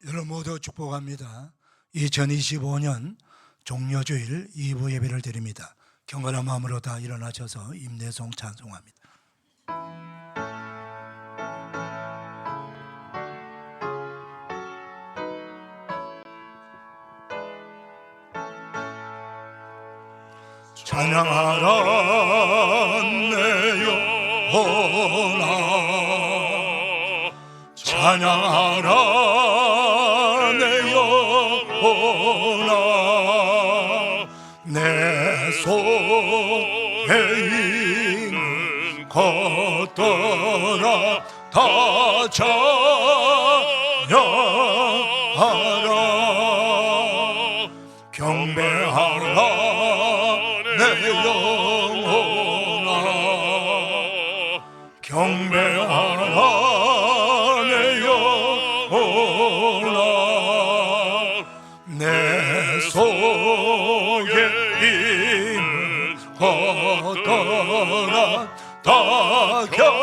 여러분 모두 축복합니다. 2025년 종려주일 2부 예배를 드립니다. 경건한 마음으로 다 일어나셔서 임내송 찬송합니다. 찬양하라 내 영혼아, 찬양하라 내 영혼아, 내 속에 있는 것들아 다 찬양하라. 경배하라 내 영혼아, 경배하라 내 영혼아, 내 속에 있는 것들아 다 경배하라.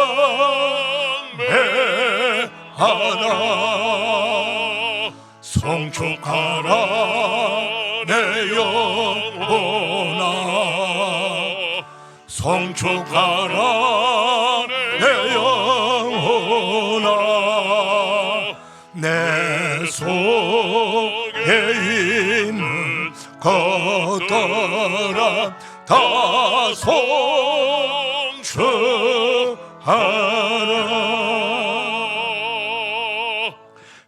송축하라 내 영혼아, 송축하라 내 영혼아, 내 속에 있는 것들아 다 송축하라.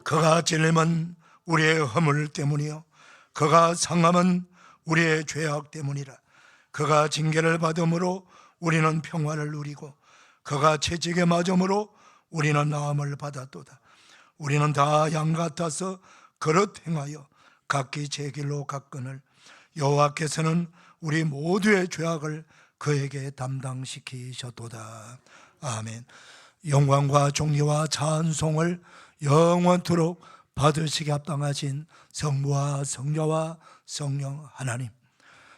그가 찔림은 우리의 허물 때문이요 그가 상함은 우리의 죄악 때문이라. 그가 징계를 받음으로 우리는 평화를 누리고 그가 채찍에 맞음으로 우리는 나음을 받았도다. 우리는 다 양 같아서 그릇 행하여 각기 제 길로 갔거늘 여호와께서는 우리 모두의 죄악을 그에게 담당시키셨도다. 아멘. 영광과 존귀와 찬송을 영원토록 받으시기 합당하신 성부와 성자와 성령 하나님,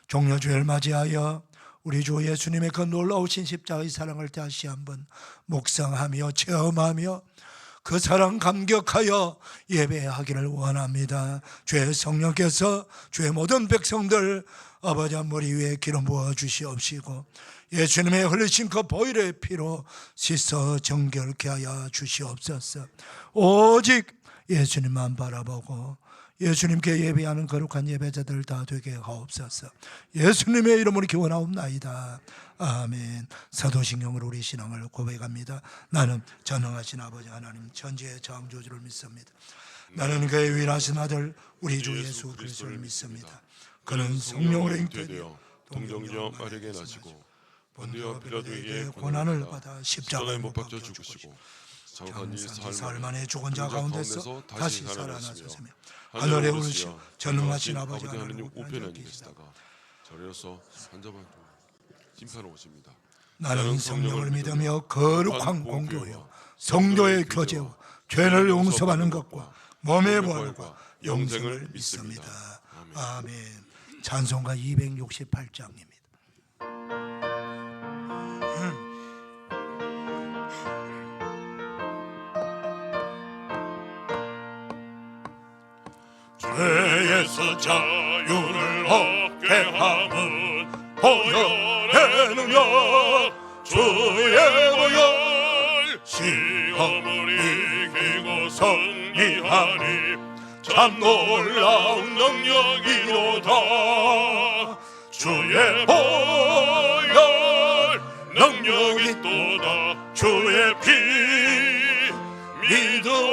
종려주일 맞이하여 우리 주 예수님의 그 놀라우신 십자가의 사랑을 다시 한번 묵상하며 체험하며 그 사랑 감격하여 예배하기를 원합니다. 주의 성령께서 주의 모든 백성들 아버지 머리 위에 기름 부어 주시옵시고 예수님의 흘리신 그 보혈의 피로 씻어 정결케 하여 주시옵소서. 오직 예수님만 바라보고 예수님께 예배하는 거룩한 예배자들 다 되게 하옵소서. 예수님의 이름으로 기원하옵나이다. 아멘. 사도신경으로 우리 신앙을 고백합니다. 나는 전능하신 아버지 하나님 천지의 창조주를 믿습니다. 나는 그의 유일하신 아들 우리 주 예수 그리스도를 믿습니다. 그는 성령으로 잉태되어 동정녀 마리아에게 나시고 본디오 빌라도에게 고난을 받아 십자가에 못 박혀 죽으시고 죽으시고 장사니 사흘 만에 죽은 자 가운데서 다시 살아나셨으며 하늘에 하늘에 오르시어 오르시어 전능하신 아버지 아버지 하나님 하나님 우편에 우편에 계시다가 저리로서 산자만 심판을 오십니다. 나는 성령을 믿으며 거룩한 공교회와 성도의 교제와 죄를 용서받는 것과 몸의 부활과 영생을 믿습니다. 아멘. 찬송가 268장입니다. 죄에서 자유를 얻게 함은 보혈의 능력 주의 보혈 시험을 이기고 승리하니 참 놀라운 능력이로다. 주의 보혈 능력이 또다. 주의 피 믿으오.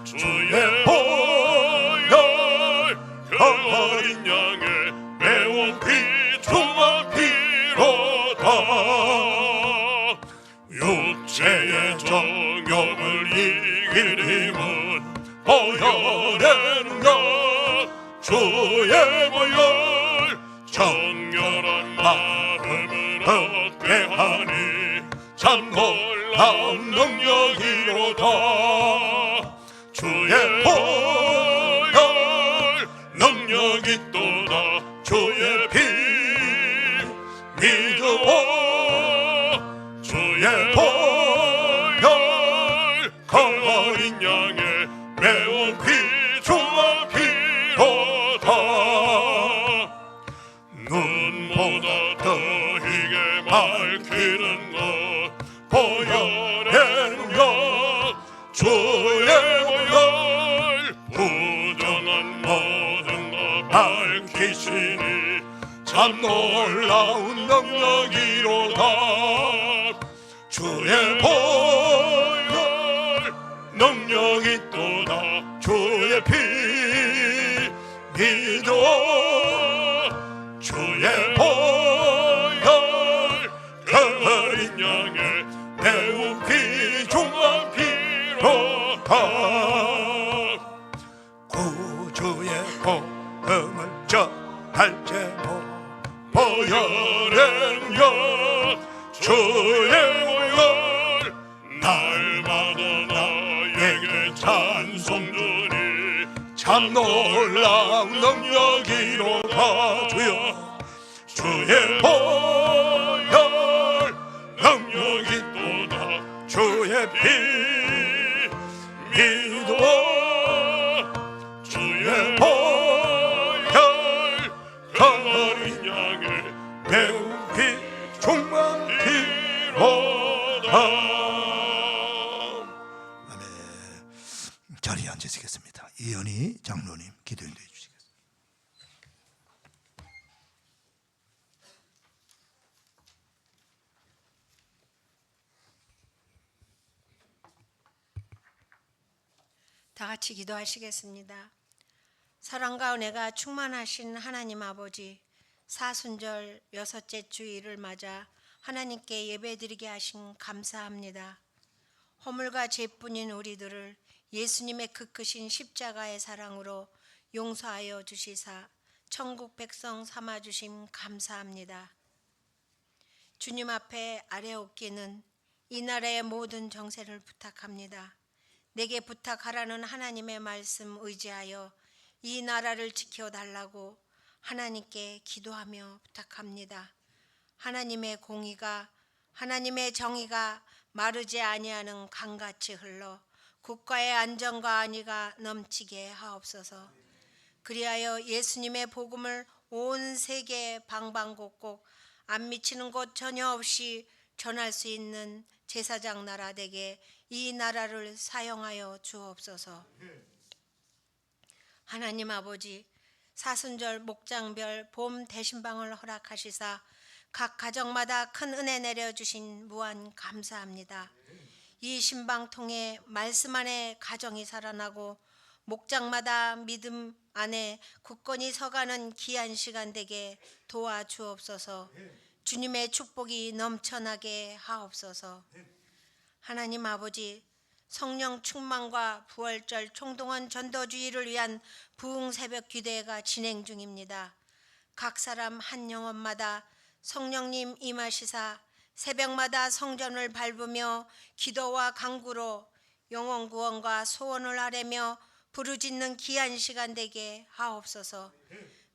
주의 보혈 그 어린 양의 매운 피 중한 피로다. 육체의 정욕을 이길 힘은 보혈의 능력 주의 보혈 정결한 마음을 얻게 하니 참 놀라운 능력이로다. 주의 보혈 능력이 또다. 주의 피 믿으오. 주의 보혈 그 어린 양의 하시니 참 놀라운 능력이로다. 주의 보혈 능력이 또다. 주의 피 믿어 주의 보혈 그 어린 양의 매우 귀중한 피로다. 구주의 복음을 전할 제목 보혈의 능력 주의 보혈 날마다 나에게 찬송드리 참 놀라운 능력이로다. 주여 주의 보혈 능력이 또다. 주의 피 믿어 주의 보혈 그 어린 양의 매우 귀중한 피로다. 아멘. 자리에 앉으시겠습니다. 이현희 장로님 기도 인도해 주시겠습니다. 다 같이 기도하시겠습니다. 사랑과 은혜가 충만하신 하나님 아버지, 사순절 여섯째 주일을 맞아 하나님께 예배드리게 하신 감사합니다. 허물과 죄뿐인 우리들을 예수님의 그 크신 십자가의 사랑으로 용서하여 주시사 천국 백성 삼아 주심 감사합니다. 주님 앞에 아뢰옵기는 이 나라의 모든 정세를 부탁합니다. 내게 부탁하라는 하나님의 말씀 의지하여 이 나라를 지켜달라고 하나님께 기도하며 부탁합니다. 하나님의 공의가, 하나님의 정의가 마르지 아니하는 강같이 흘러 국가의 안정과 안위가 넘치게 하옵소서. 그리하여 예수님의 복음을 온 세계 방방곡곡 안 미치는 곳 전혀 없이 전할 수 있는 제사장 나라 되게 이 나라를 사용하여 주옵소서. 하나님 아버지, 사순절 목장별 봄 대신방을 허락하시사 각 가정마다 큰 은혜 내려주신 무한 감사합니다. 이 신방 통해 말씀 안에 가정이 살아나고 목장마다 믿음 안에 굳건히 서가는 귀한 시간 되게 도와주옵소서. 주님의 축복이 넘쳐나게 하옵소서. 하나님 아버지, 성령 충만과 부활절 총동원 전도주의를 위한 부흥 새벽 기도회가 진행 중입니다. 각 사람 한 영혼마다 성령님 임하시사 새벽마다 성전을 밟으며 기도와 간구로 영혼 구원과 소원을 아뢰며 부르짖는 귀한 시간 되게 하옵소서.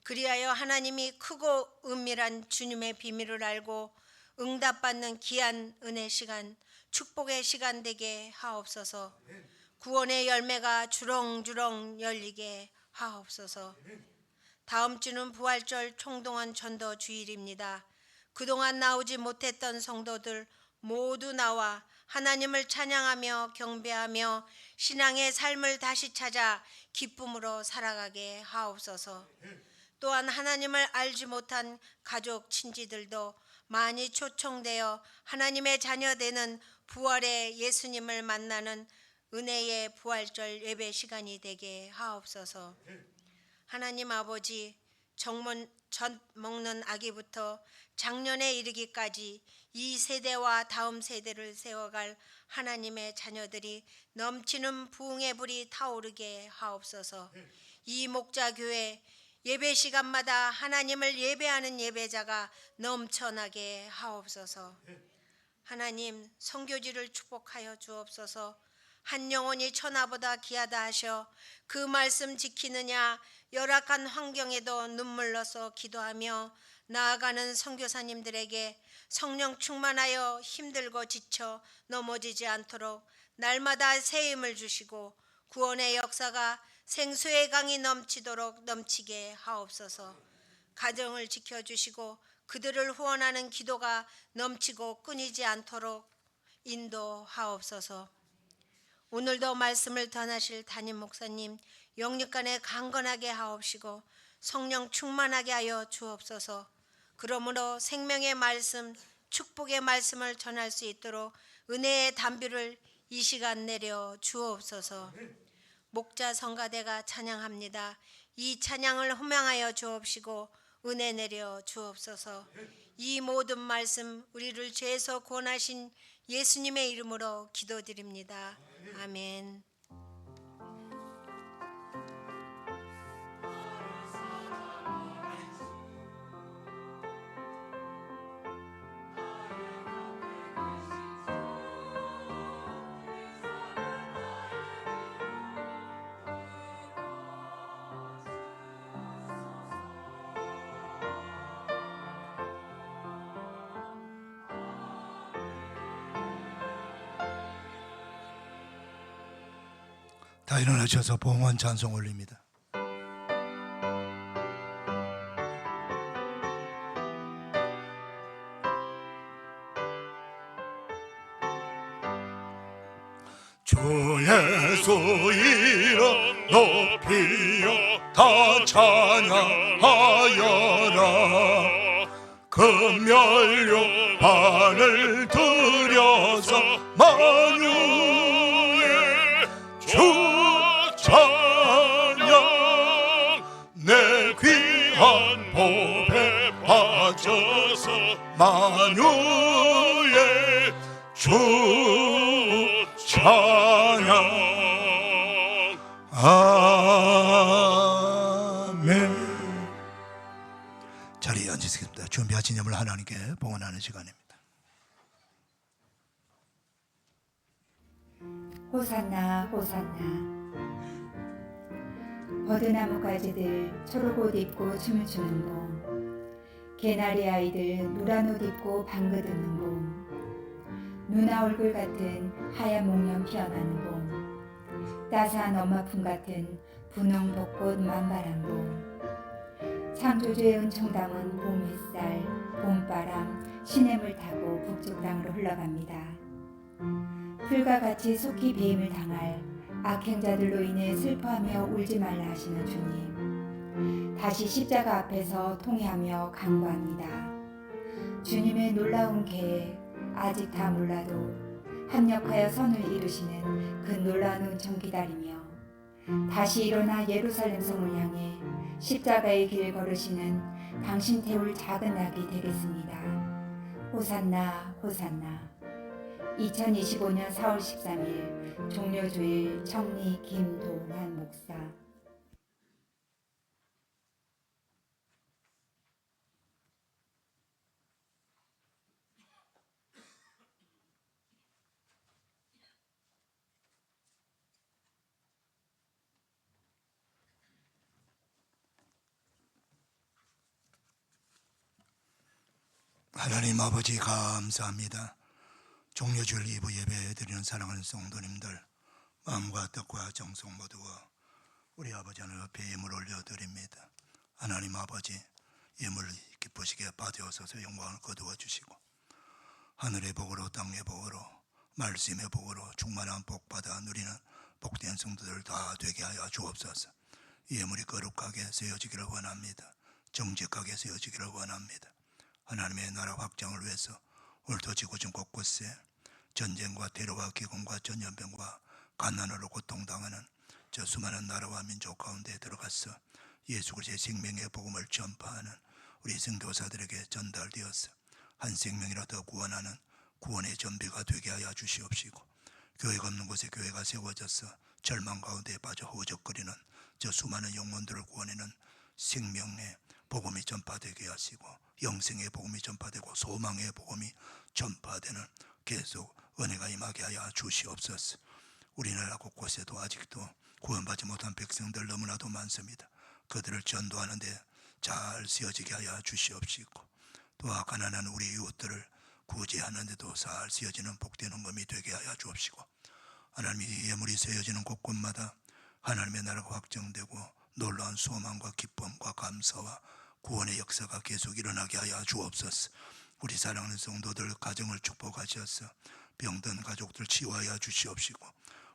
그리하여 하나님이 크고 은밀한 주님의 비밀을 알고 응답받는 귀한 은혜 시간, 축복의 시간 되게 하옵소서. 구원의 열매가 주렁주렁 열리게 하옵소서. 다음 주는 부활절 총동원 전도 주일입니다. 그동안 나오지 못했던 성도들 모두 나와 하나님을 찬양하며 경배하며 신앙의 삶을 다시 찾아 기쁨으로 살아가게 하옵소서. 또한 하나님을 알지 못한 가족 친지들도 많이 초청되어 하나님의 자녀되는 부활의 예수님을 만나는 은혜의 부활절 예배 시간이 되게 하옵소서. 하나님 아버지, 젖 먹는 아기부터 장년에 이르기까지 이 세대와 다음 세대를 세워갈 하나님의 자녀들이 넘치는 부흥의 불이 타오르게 하옵소서. 이 목자교회 예배 시간마다 하나님을 예배하는 예배자가 넘쳐나게 하옵소서. 하나님, 선교지를 축복하여 주옵소서. 한 영혼이 천하보다 귀하다 하셔 그 말씀 지키느냐 열악한 환경에도 눈물로써 기도하며 나아가는 선교사님들에게 성령 충만하여 힘들고 지쳐 넘어지지 않도록 날마다 새 힘을 주시고 구원의 역사가 생수의 강이 넘치도록 넘치게 하옵소서. 가정을 지켜주시고 그들을 후원하는 기도가 넘치고 끊이지 않도록 인도하옵소서. 오늘도 말씀을 전하실 담임 목사님 영육간에 강건하게 하옵시고 성령 충만하게 하여 주옵소서. 그러므로 생명의 말씀, 축복의 말씀을 전할 수 있도록 은혜의 담비를 이 시간 내려 주옵소서. 목자 성가대가 찬양합니다. 이 찬양을 호명하여 주옵시고 은혜 내려 주옵소서. 이 모든 말씀 우리를 죄에서 구원하신 예수님의 이름으로 기도드립니다. 아멘. 다 일어나셔서 봉헌 찬송 올립니다. 주 예수 이름 높이여 다 찬양하여라. 금연료 반을 들여서 만유의 주 찬양. 내 귀한 법에 빠져서 만유의 주 찬양. 아멘. 자리에 앉으시겠습니다. 준비하신 예물 하나님께 봉헌하는 시간입니다. 호산나 호산나. 버드나무 가지들 초록 옷 입고 춤을 추는 봄, 개나리 아이들 노란 옷 입고 방긋 웃는 봄, 누나 얼굴 같은 하얀 목련 피어나는 봄, 따스한 엄마 품 같은 분홍 벚꽃 만발한 봄, 창조주의 은총 담은 봄 햇살, 봄바람, 시냇물 타고 북쪽 땅으로 흘러갑니다. 풀과 같이 속히 배임을 당할 악행자들로 인해 슬퍼하며 울지 말라 하시는 주님, 다시 십자가 앞에서 통회하며 간구합니다. 주님의 놀라운 계획 아직 다 몰라도 합력하여 선을 이루시는 그 놀라운 은총 기다리며 다시 일어나 예루살렘 성을 향해 십자가의 길 걸으시는 당신 태울 작은 낙이 되겠습니다. 호산나 호산나. 2025년 4월 13일 종료주일 청리 김동환 목사. 하나님 아버지 감사합니다. 종료주일 2부 예배 드리는 사랑하는 성도님들, 마음과 뜻과 정성 모두와 우리 아버지 하늘 앞에 예물 올려드립니다. 하나님 아버지, 예물 기쁘시게 받으셔서 영광을 거두어 주시고 하늘의 복으로 땅의 복으로 말씀의 복으로 충만한 복 받아 누리는 복된 성도들 다 되게 하여 주옵소서. 예물이 거룩하게 세워지기를 원합니다. 정직하게 세워지기를 원합니다. 하나님의 나라 확장을 위해서 오늘도 지구촌 곳곳에 전쟁과 테러와 기근과 전염병과 가난으로 고통당하는 저 수많은 나라와 민족 가운데 들어가서 예수 그리스도의 생명의 복음을 전파하는 우리 선교사들에게 전달되어서 한 생명이라도 구원하는 구원의 전비가 되게 하여 주시옵시고, 교회가 없는 곳에 교회가 세워져서 절망 가운데 빠져 허우적거리는 저 수많은 영혼들을 구원하는 생명의 복음이 전파되게 하시고, 영생의 복음이 전파되고 소망의 복음이 전파되는 계속 은혜가 임하게 하여 주시옵소서. 우리나라 곳곳에도 아직도 구원받지 못한 백성들 너무나도 많습니다. 그들을 전도하는 데 잘 쓰여지게 하여 주시옵시고, 또 가난한 우리 이웃들을 구제하는 데도 잘 쓰여지는 복된 헌금이 되게 하여 주옵시고, 하나님이 예물이 세워지는 곳곳마다 하나님의 나라가 확정되고 놀라운 소망과 기쁨과 감사와 구원의 역사가 계속 일어나게 하여 주옵소서. 우리 사랑하는 성도들 가정을 축복하셔서 병든 가족들 치유하여 주시옵시고,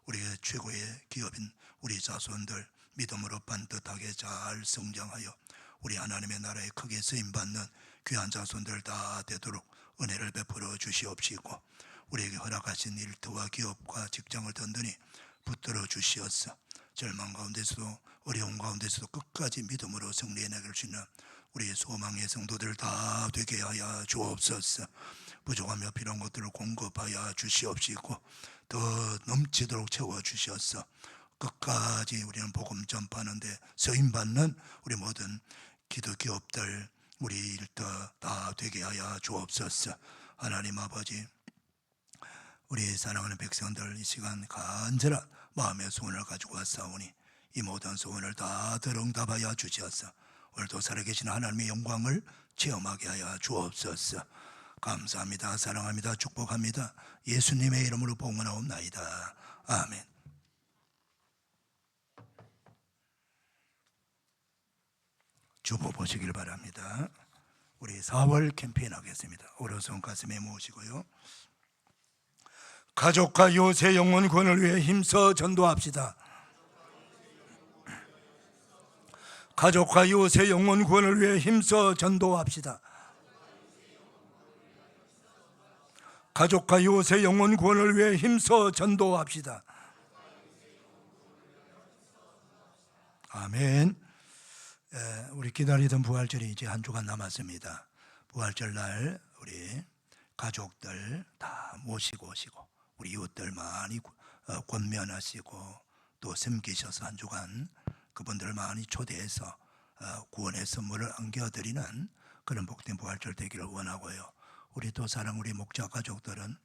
우리의 최고의 기업인 우리 자손들 믿음으로 반듯하게 잘 성장하여 우리 하나님의 나라에 크게 쓰임받는 귀한 자손들 다 되도록 은혜를 베풀어 주시옵시고, 우리에게 허락하신 일터와 기업과 직장을 든든히 붙들어 주시옵소서. 절망 가운데서도 어려운 가운데서도 끝까지 믿음으로 승리해내길 수 있는 우리의 소망의 성도들 다 되게 하여 주옵소서. 부족하며 필요한 것들을 공급하여 주시옵시고 더 넘치도록 채워 주시옵소서. 끝까지 우리는 복음 전파하는데 쓰임받는 우리 모든 기도 기업들, 우리 일터 다 되게 하여 주옵소서. 하나님 아버지, 우리 사랑하는 백성들 이 시간 간절한 마음의 소원을 가지고 왔사오니 이 모든 소원을 다 들응답하여 주시옵소서. 오늘도 살아계신 하나님의 영광을 체험하게 하여 주옵소서. 감사합니다. 사랑합니다. 축복합니다. 예수님의 이름으로 봉헌하옵나이다. 아멘. 주보 보시길 바랍니다. 우리 4월 캠페인 하겠습니다. 오른손 가슴에 모으시고요. 가족과 요새 영혼 구원을 위해 힘써 전도합시다. 가족과 요새 영혼 구원을 위해 힘써 전도합시다. 가족과 요새 영혼 구원을 위해 힘써 전도합시다. 아멘. 우리 기다리던 부활절이 이제 한 주간 남았습니다. 부활절 날 우리 가족들 다 모시고 오시고 우리 이웃들 많이 권면하시고 또 섬기셔서 한 주간 그분들을 많이 초대해서 구원의 선물을 안겨드리는 그런 복된 부활절 되기를 원하고요. 우리 또 사랑 우리 목자 가족들은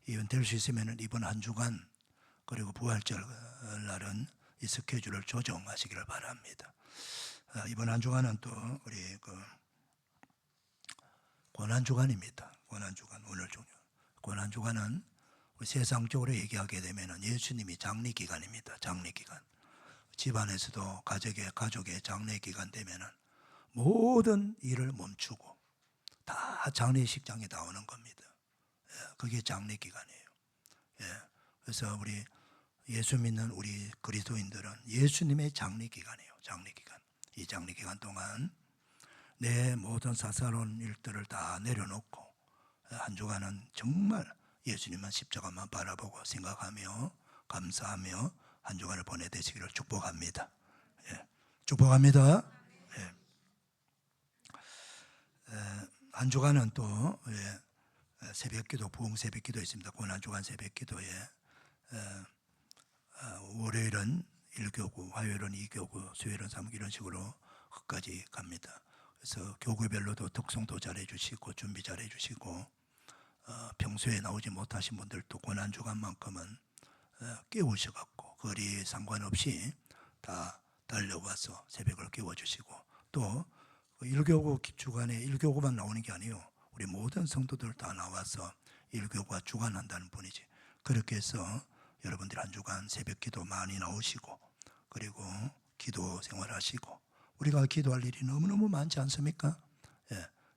이번 될 수 있으면 이번 한 주간 그리고 부활절 날은 이 스케줄을 조정하시기를 바랍니다. 이번 한 주간은 또 우리 고난 주간입니다. 고난 주간 오늘 중요. 고난 주간은 세상적으로 얘기하게 되면 예수님이 장례 기간입니다. 장례 기간. 집안에서도 가족의 장례 기간 되면은 모든 일을 멈추고 다 장례식장에 나오는 겁니다. 그게 장례 기간이에요. 그래서 우리 예수 믿는 우리 그리스도인들은 예수님의 장례 기간이에요. 장례 기간. 이 장례 기간 동안 내 모든 사사로운 일들을 다 내려놓고 한 주간은 정말 예수님만 십자가만 바라보고 생각하며 감사하며 한 주간을 보내되시기를 축복합니다. 축복합니다. 한 주간은 또 새벽기도 부흥 새벽기도 있습니다. 고난 주간 새벽기도에 월요일은 1교구, 화요일은 2교구, 수요일은 3교구 이런 식으로 끝까지 갑니다. 그래서 교구별로도 특송도 잘해주시고 준비 잘해주시고 평소에 나오지 못하신 분들도 고난 주간만큼은 깨우셔갖고 거리에 상관없이 다 달려와서 새벽을 깨워주시고 또 1교구 주간에 1교구만 나오는 게 아니에요. 우리 모든 성도들 다 나와서 1교구가 주관한다는 분이지. 그렇게 해서 여러분들 한 주간 새벽 기도 많이 나오시고 그리고 기도 생활하시고 우리가 기도할 일이 너무너무 많지 않습니까?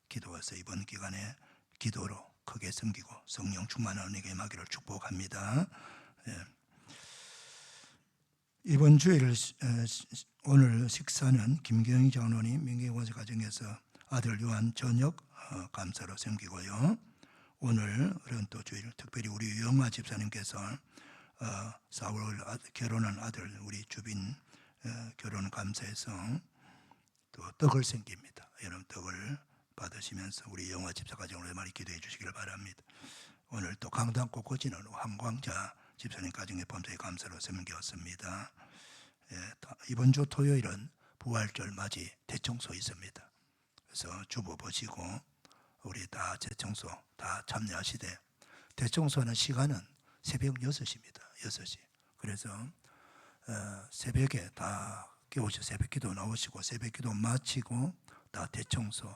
기도해서 이번 기간에 기도로 크게 섬기고 성령 충만한 은혜가 임하기를 축복합니다. 이번 주일 오늘 식사는 김경희 장로님 민경원수 가정에서 아들 요한 저녁 감사로 섬기고요. 오늘은 또 주일 특별히 우리 영화 집사님께서 4월 결혼한 아들 우리 주빈 결혼 감사해서 또 떡을 섬깁니다. 여러분 떡을 받으시면서 우리 영화 집사 가정으로 많이 기도해 주시기를 바랍니다. 오늘 또 강당 곳곳이는 황광자 집사님 가정의 범사에 감사로 섬겼습니다. 이번 주 토요일은 부활절 맞이 대청소 있습니다. 그래서 주보 보시고 우리 다 대청소 다 참여하시되 대청소하는 시간은 새벽 6시입니다. 6시. 그래서 새벽에 다 깨우셔 새벽 기도 나오시고 새벽 기도 마치고 다 대청소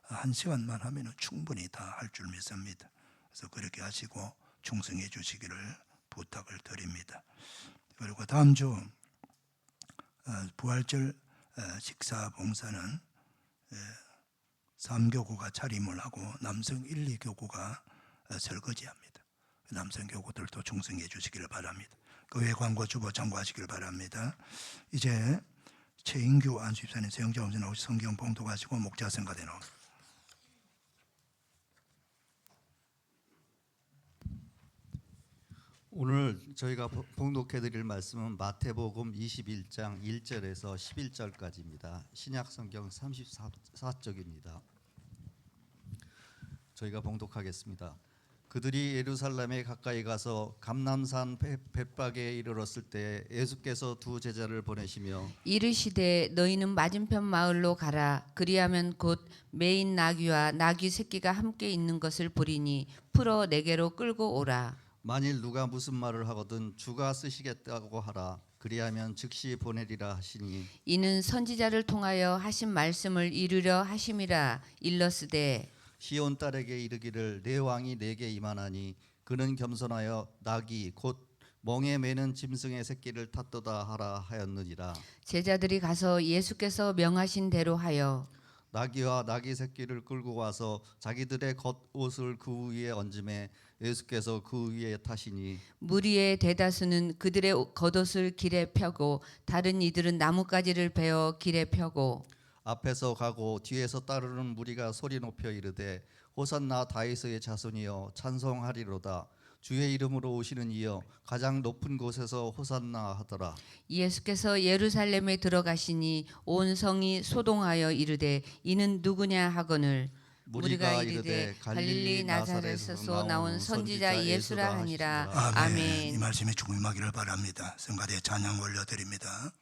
1시간만 하면 충분히 다 할 줄 믿습니다. 그래서 그렇게 하시고 충성해 주시기를 부탁을 드립니다. 그리고 다음 주 부활절 식사 봉사는 3교구가 차림을 하고 남성 1, 2교구가 설거지합니다. 남성 교구들도 충성해 주시기를 바랍니다. 그 외 광고 주보 참고하시길 바랍니다. 이제 최인규 안수집사님 세영자원전 나오시 성경 봉독하시고 목자 성가대 나옵니다. 오늘 저희가 봉독해드릴 말씀은 마태복음 21장 1절에서 11절까지입니다. 신약성경 34쪽입니다. 저희가 봉독하겠습니다. 그들이 예루살렘에 가까이 가서 감람산 벳박에 이르렀을 때 예수께서 두 제자를 보내시며 이르시되 너희는 맞은편 마을로 가라. 그리하면 곧 매인 나귀와 나귀 새끼가 함께 있는 것을 보리니 풀어 내게로 끌고 오라. 만일 누가 무슨 말을 하거든 주가 쓰시겠다고 하라. 그리하면 즉시 보내리라 하시니 이는 선지자를 통하여 하신 말씀을 이루려 하심이라. 일러스되 시온 딸에게 이르기를 내 왕이 내게 임하나니 그는 겸손하여 나귀 곧 멍에 매는 짐승의 새끼를 탔도다 하라 하였느니라. 제자들이 가서 예수께서 명하신 대로 하여 나귀와 나귀 새끼를 끌고 와서 자기들의 겉옷을 그 위에 얹음에 예수께서 그 위에 타시니 무리의 대다수는 그들의 겉옷을 길에 펴고 다른 이들은 나뭇가지를 베어 길에 펴고 앞에서 가고 뒤에서 따르는 무리가 소리 높여 이르되 호산나 다윗의 자손이여 찬송하리로다. 주의 이름으로 오시는 이여 가장 높은 곳에서 호산나 하더라. 예수께서 예루살렘에 들어가시니 온 성이 소동하여 이르되 이는 누구냐 하거늘 무리가 이르되 갈릴리 나사렛에서 나온 선지자 예수라 하니라. 아멘. 이 말씀이 중임하기를 바랍니다. 성가대 찬양 올려드립니다.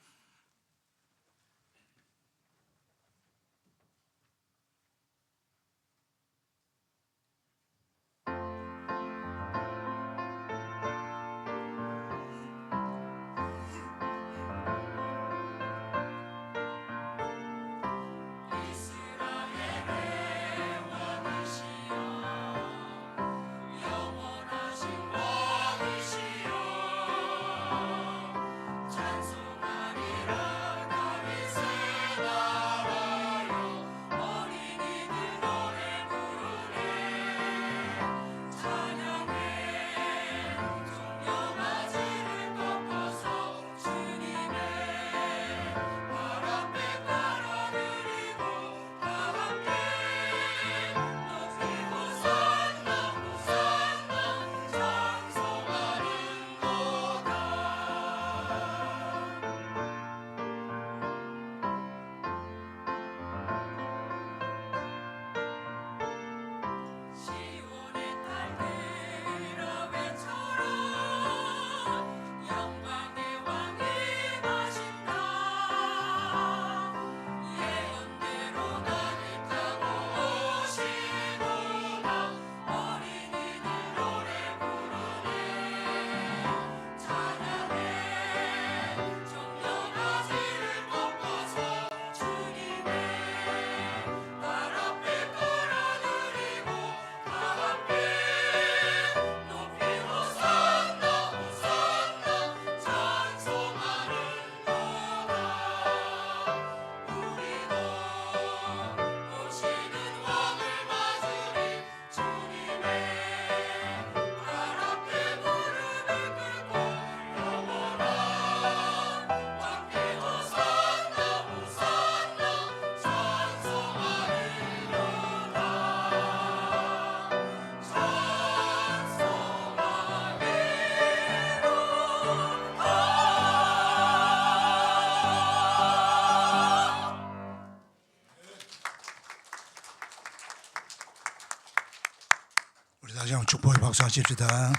다시 한번 축복의 박수 하십시다.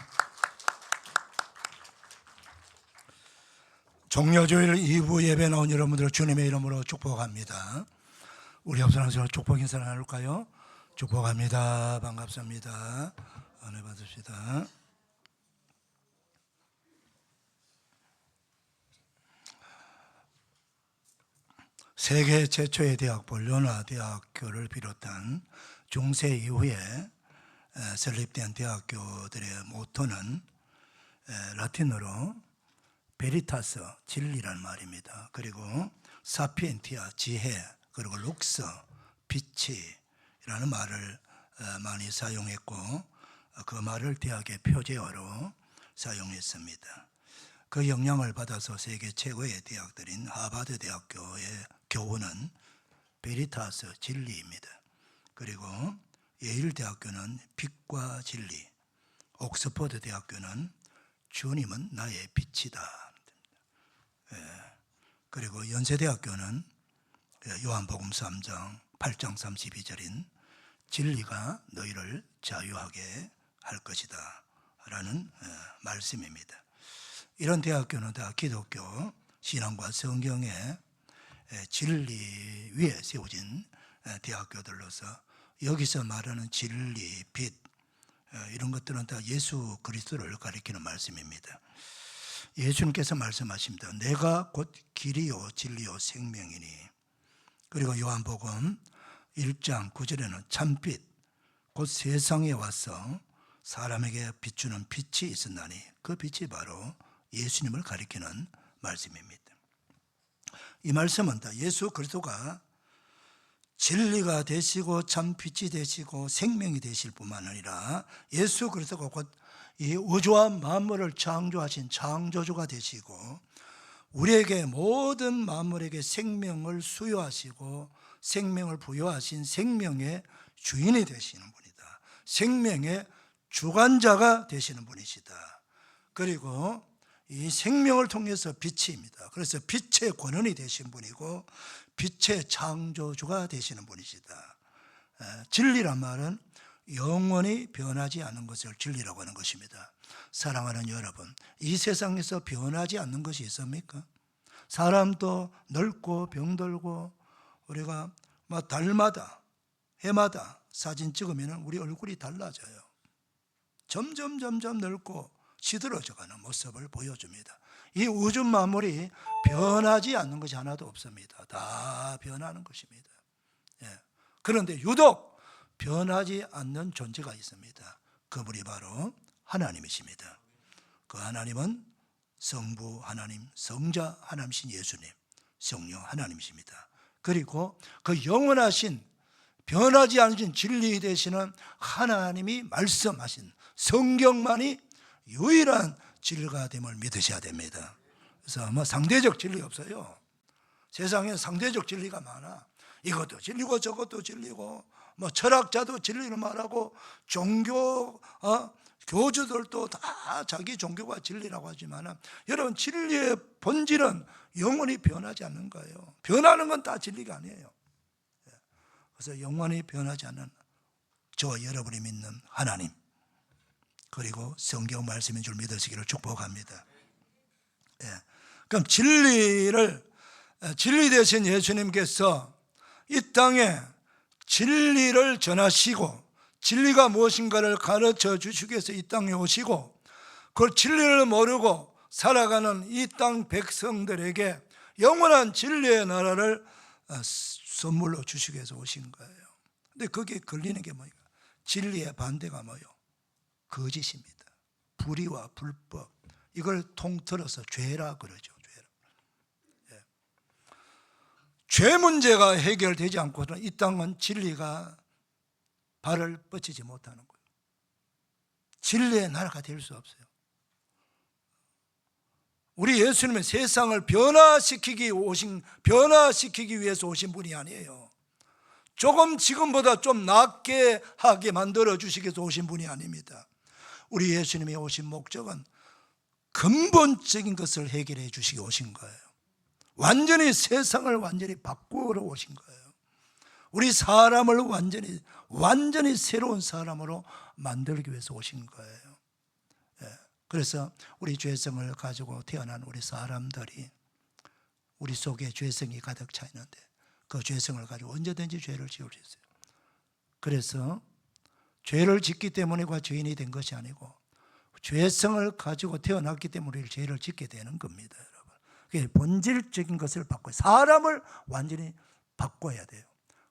종려주일 2부 예배 나온 여러분들을 주님의 이름으로 축복합니다. 우리 앞서서 축복 인사를 나눌까요? 축복합니다. 반갑습니다. 은혜 받으십시다. 세계 최초의 대학볼 료나 대학교를 비롯한 중세 이후에 설립된 대학교들의 모토는 라틴어로 베리타스 진리란 말입니다. 그리고 사피엔티아 지혜, 그리고 룩스 빛이라는 말을 많이 사용했고 그 말을 대학의 표제어로 사용했습니다. 그 영향을 받아서 세계 최고의 대학들인 하버드 대학교의 교훈은 베리타스 진리입니다. 그리고 예일 대학교는 빛과 진리, 옥스퍼드 대학교는 주님은 나의 빛이다. 그리고 연세대학교는 요한복음 3장 8장 32절인 진리가 너희를 자유하게 할 것이다 라는 말씀입니다. 이런 대학교는 다 기독교 신앙과 성경의 진리 위에 세워진 대학교들로서 여기서 말하는 진리, 빛 이런 것들은 다 예수 그리스도를 가리키는 말씀입니다. 예수님께서 말씀하십니다. 내가 곧 길이요 진리요 생명이니. 그리고 요한복음 1장 9절에는 참빛 곧 세상에 와서 사람에게 비추는 빛이 있었나니 그 빛이 바로 예수님을 가리키는 말씀입니다. 이 말씀은 다 예수 그리스도가 진리가 되시고 참빛이 되시고 생명이 되실 뿐만 아니라 예수 그리스도가 곧 이 우주와 만물을 창조하신 창조주가 되시고 우리에게 모든 만물에게 생명을 수여하시고 생명을 부여하신 생명의 주인이 되시는 분이다. 생명의 주관자가 되시는 분이시다. 그리고 이 생명을 통해서 빛입니다. 그래서 빛의 권원이 되신 분이고 빛의 창조주가 되시는 분이시다. 진리란 말은 영원히 변하지 않는 것을 진리라고 하는 것입니다. 사랑하는 여러분, 이 세상에서 변하지 않는 것이 있습니까? 사람도 늙고 병들고 우리가 달마다 해마다 사진 찍으면 우리 얼굴이 달라져요. 점점 늙고 시들어져가는 모습을 보여줍니다. 이 우주 만물이 변하지 않는 것이 하나도 없습니다. 다 변하는 것입니다. 그런데 유독 변하지 않는 존재가 있습니다. 그분이 바로 하나님이십니다. 그 하나님은 성부 하나님, 성자 하나님이신 예수님, 성령 하나님이십니다. 그리고 그 영원하신 변하지 않으신 진리 되시는 하나님이 말씀하신 성경만이 유일한 진리가 됨을 믿으셔야 됩니다. 그래서 상대적 진리 없어요. 세상에 상대적 진리가 많아. 이것도 진리고 저것도 진리고 철학자도 진리를 말하고 종교 교주들도 다 자기 종교가 진리라고 하지만 여러분 진리의 본질은 영원히 변하지 않는 거예요. 변하는 건 다 진리가 아니에요. 그래서 영원히 변하지 않는 저와 여러분이 믿는 하나님 그리고 성경 말씀인 줄 믿으시기를 축복합니다. 그럼 진리 되신 예수님께서 이 땅에 진리를 전하시고 진리가 무엇인가를 가르쳐 주시기 위해서 이 땅에 오시고 그 진리를 모르고 살아가는 이 땅 백성들에게 영원한 진리의 나라를 선물로 주시기 위해서 오신 거예요. 근데 거기에 걸리는 게 뭐예요? 진리의 반대가 뭐예요? 거짓입니다. 불의와 불법 이걸 통틀어서 죄라 그러죠. 죄 문제가 해결되지 않고는 이 땅은 진리가 발을 뻗치지 못하는 거예요. 진리의 나라가 될 수 없어요. 우리 예수님은 세상을 변화시키기 위해서 오신 분이 아니에요. 조금 지금보다 좀 낫게 하게 만들어 주시기 위해서 오신 분이 아닙니다. 우리 예수님이 오신 목적은 근본적인 것을 해결해 주시기 오신 거예요. 완전히 세상을 완전히 바꾸러 오신 거예요. 우리 사람을 완전히 새로운 사람으로 만들기 위해서 오신 거예요. 그래서 우리 죄성을 가지고 태어난 우리 사람들이 우리 속에 죄성이 가득 차 있는데 그 죄성을 가지고 언제든지 죄를 지을 수 있어요. 그래서 죄를 짓기 때문에 죄인이 된 것이 아니고 죄성을 가지고 태어났기 때문에 죄를 짓게 되는 겁니다. 여러분, 본질적인 것을 바꿔요. 사람을 완전히 바꿔야 돼요.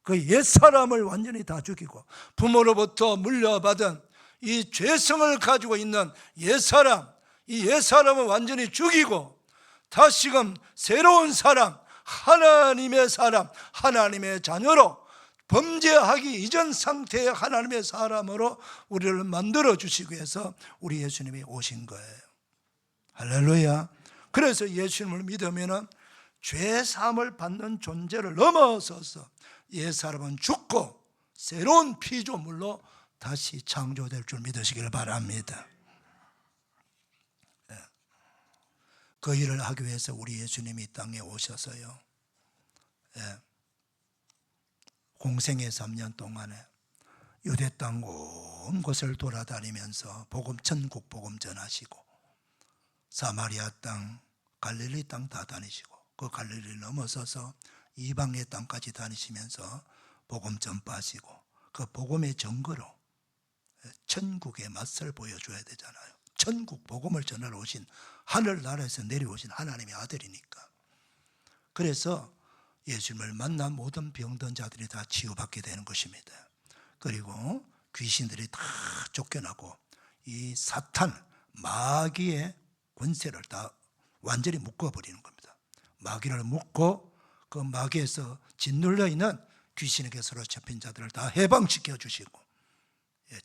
그 옛사람을 완전히 다 죽이고 부모로부터 물려받은 이 죄성을 가지고 있는 옛사람, 이 옛사람을 완전히 죽이고 다시금 새로운 사람, 하나님의 사람, 하나님의 자녀로 범죄하기 이전 상태의 하나님의 사람으로 우리를 만들어 주시기 위해서 우리 예수님이 오신 거예요. 할렐루야. 그래서 예수님을 믿으면 죄 사함을 받는 존재를 넘어서서 옛사람은 죽고 새로운 피조물로 다시 창조될 줄 믿으시길 바랍니다. 그 일을 하기 위해서 우리 예수님이 이 땅에 오셔서요, 공생의 3년 동안에 유대 땅 온 곳을 돌아다니면서 천국 복음 전하시고, 사마리아 땅, 갈릴리 땅 다 다니시고, 그 갈릴리를 넘어서서 이방의 땅까지 다니시면서 복음 전파하시고, 그 복음의 증거로 천국의 맛을 보여줘야 되잖아요. 천국 복음을 전하러 오신, 하늘나라에서 내려오신 하나님의 아들이니까. 그래서 예수님을 만난 모든 병든 자들이 다 치유받게 되는 것입니다. 그리고 귀신들이 다 쫓겨나고 이 사탄, 마귀의 권세를 다 완전히 묶어버리는 겁니다. 마귀를 묶고 그 마귀에서 짓눌려 있는 귀신에게 서로 잡힌 자들을 다 해방시켜 주시고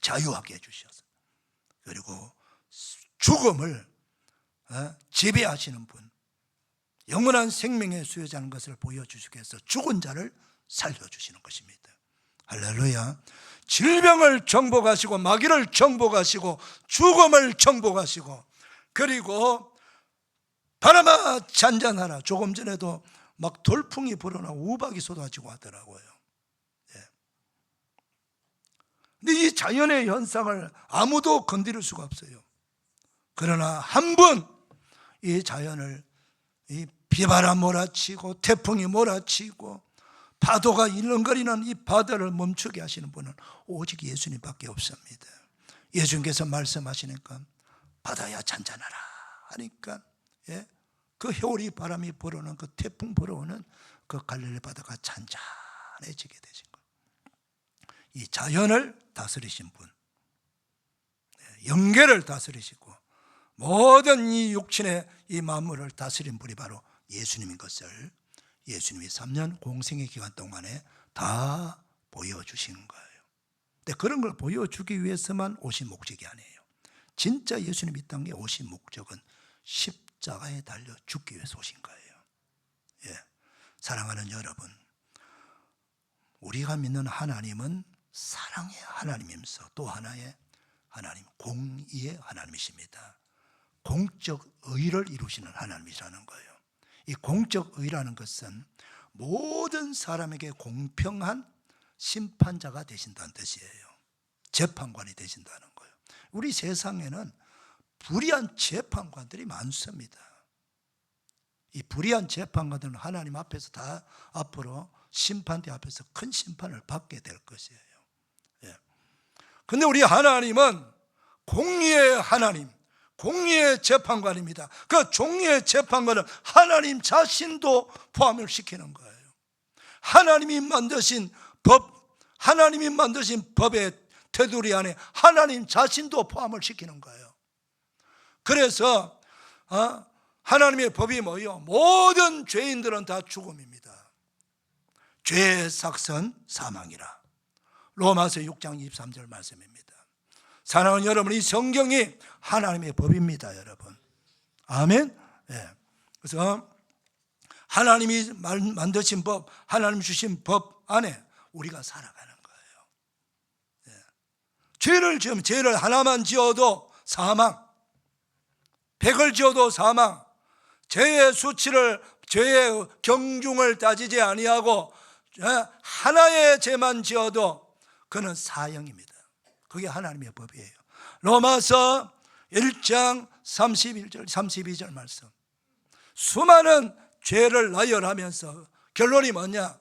자유하게 해주셔서, 그리고 죽음을 지배하시는 분, 영원한 생명의 수요자는 것을 보여주시기 위해서 죽은 자를 살려주시는 것입니다. 할렐루야. 질병을 정복하시고 마귀를 정복하시고 죽음을 정복하시고, 그리고 바람아 잔잔하라. 조금 전에도 막 돌풍이 불어나고 우박이 쏟아지고 하더라고요. 근데 이 자연의 현상을 아무도 건드릴 수가 없어요. 그러나 한 번 이 자연을, 이 비바람 몰아치고 태풍이 몰아치고 파도가 일렁거리는 이 바다를 멈추게 하시는 분은 오직 예수님밖에 없습니다. 예수님께서 말씀하시니까 바다야 잔잔하라 하니까 그 해오리 바람이 불어오는, 그 태풍 불어오는 그 갈릴리 바다가 잔잔해지게 되신 거예요. 이 자연을 다스리신 분, 영계를 다스리시고 모든 이 육신의 이 만물을 다스린 분이 바로 예수님인 것을 예수님이 3년 공생의 기간 동안에 다 보여주신 거예요. 근데 그런 걸 보여주기 위해서만 오신 목적이 아니에요. 진짜 예수님 이 땅에 오신 목적은 십자가에 달려 죽기 위해서 오신 거예요. 사랑하는 여러분, 우리가 믿는 하나님은 사랑의 하나님이면서 또 하나의 하나님, 공의의 하나님이십니다. 공적 의를 이루시는 하나님이라는 거예요. 이 공적 의라는 것은 모든 사람에게 공평한 심판자가 되신다는 뜻이에요. 재판관이 되신다는 거예요. 우리 세상에는 불의한 재판관들이 많습니다. 이 불의한 재판관들은 하나님 앞에서 다 앞으로 심판대 앞에서 큰 심판을 받게 될 것이에요. 그런데 우리 하나님은 공의의 하나님, 공의의 재판관입니다. 그 공의의 재판관은 하나님 자신도 포함을 시키는 거예요. 하나님이 만드신 법, 하나님이 만드신 법의 테두리 안에 하나님 자신도 포함을 시키는 거예요. 그래서 하나님의 법이 뭐예요? 모든 죄인들은 다 죽음입니다. 죄의 삭선 사망이라. 로마서 6장 23절 말씀입니다. 사랑하는 여러분, 이 성경이 하나님의 법입니다, 여러분. 아멘. 그래서 하나님이 만드신 법, 하나님 주신 법 안에 우리가 살아가는 거예요. 죄를 지으면 죄를 하나만 지어도 사망, 100을 지어도 사망, 죄의 수치를, 죄의 경중을 따지지 아니하고 하나의 죄만 지어도 그는 사형입니다. 그게 하나님의 법이에요. 로마서 1장 31절 32절 말씀. 수많은 죄를 나열하면서 결론이 뭐냐?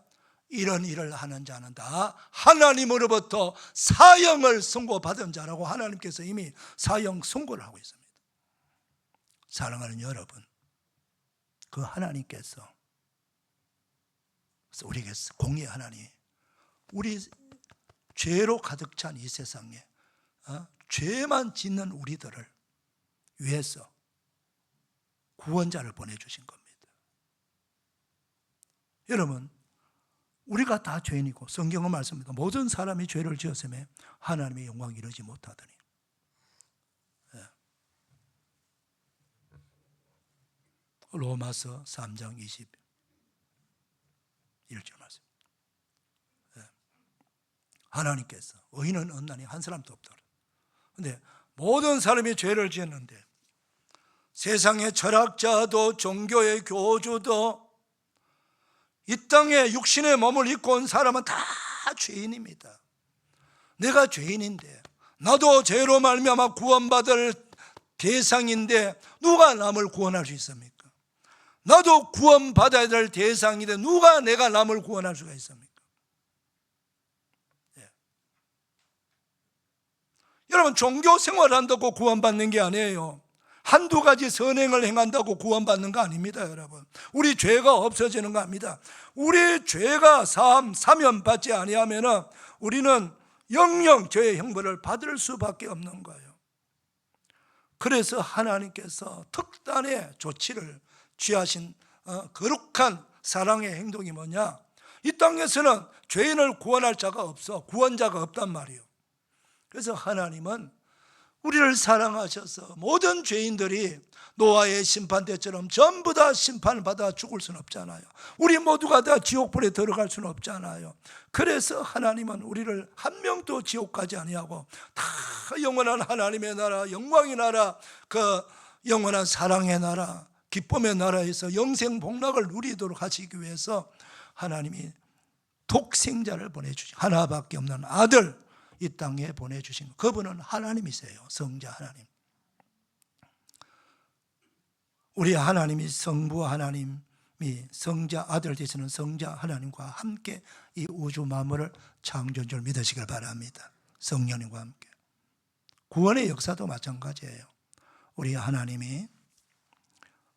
이런 일을 하는 자는 다 하나님으로부터 사형을 선고받은 자라고 하나님께서 이미 사형 선고를 하고 있습니다. 사랑하는 여러분, 그 하나님께서 우리에게 공의의 하나님, 우리 죄로 가득 찬 이 세상에 죄만 짓는 우리들을 위해서 구원자를 보내주신 겁니다. 여러분, 우리가 다 죄인이고 성경은 말씀입니다. 모든 사람이 죄를 지었음에 하나님의 영광 이루지 못하더니. 로마서 3장 21절 말씀. 하나님께서 의인은 없나니 한 사람도 없다. 그런데 모든 사람이 죄를 지었는데 세상의 철학자도 종교의 교주도 이 땅에 육신의 몸을 입고 온 사람은 다 죄인입니다. 내가 죄인인데 나도 죄로 말미암아 구원받을 대상인데 누가 남을 구원할 수 있습니까? 나도 구원받아야 될 대상인데 누가 내가 남을 구원할 수가 있습니까? 여러분, 종교 생활한다고 구원받는 게 아니에요. 한두 가지 선행을 행한다고 구원받는 거 아닙니다, 여러분. 우리 죄가 없어지는 거 아닙니다. 우리 죄가 사면받지 아니하면 우리는 영영 죄의 형벌을 받을 수밖에 없는 거예요. 그래서 하나님께서 특단의 조치를 취하신 거룩한 사랑의 행동이 뭐냐? 이 땅에서는 죄인을 구원할 자가 없어. 구원자가 없단 말이에요. 그래서 하나님은 우리를 사랑하셔서 모든 죄인들이 노아의 심판 때처럼 전부 다 심판을 받아 죽을 수는 없잖아요. 우리 모두가 다 지옥불에 들어갈 수는 없잖아요. 그래서 하나님은 우리를 한 명도 지옥 가지 아니하고 다 영원한 하나님의 나라, 영광의 나라, 그 영원한 사랑의 나라, 기쁨의 나라에서 영생 복락을 누리도록 하시기 위해서 하나님이 독생자를 보내주신, 하나밖에 없는 아들 이 땅에 보내주신 그분은 하나님이세요. 성자 하나님. 우리 하나님이 성부 하나님이 성자 아들 되시는 성자 하나님과 함께 이 우주 만물을 창조한 줄 믿으시길 바랍니다. 성령님과 함께. 구원의 역사도 마찬가지예요. 우리 하나님이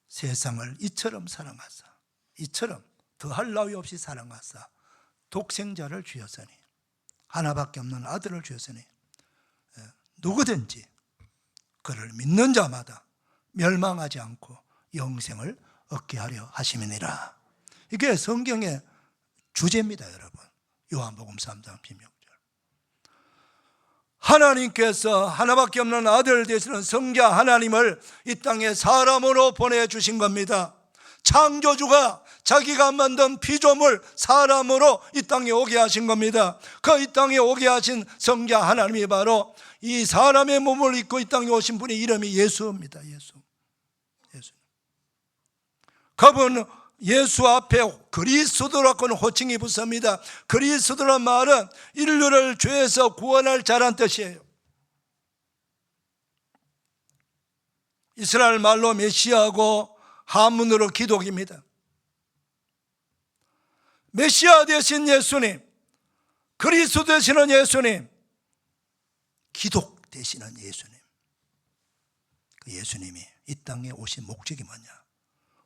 세상을 이처럼 사랑하사, 이처럼 더할 나위 없이 사랑하사 독생자를 주셨으니, 하나밖에 없는 아들을 주셨으니 누구든지 그를 믿는 자마다 멸망하지 않고 영생을 얻게 하려 하심이니라. 이게 성경의 주제입니다, 여러분. 요한복음 3장 16절. 하나님께서 하나밖에 없는 아들 되시는 성자 하나님을 이 땅에 사람으로 보내주신 겁니다. 창조주가 자기가 만든 피조물 사람으로 이 땅에 오게 하신 겁니다. 그 이 땅에 오게 하신 성자 하나님이 바로 이 사람의 몸을 입고 이 땅에 오신 분의 이름이 예수입니다. 예수. 그분 예수 앞에 그리스도라고는 호칭이 붙습니다. 그리스도란 말은 인류를 죄에서 구원할 자란 뜻이에요. 이스라엘 말로 메시아고 한문으로 기독입니다. 메시아 되신 예수님, 그리스도 되시는 예수님, 기독 되시는 예수님. 그 예수님이 이 땅에 오신 목적이 뭐냐?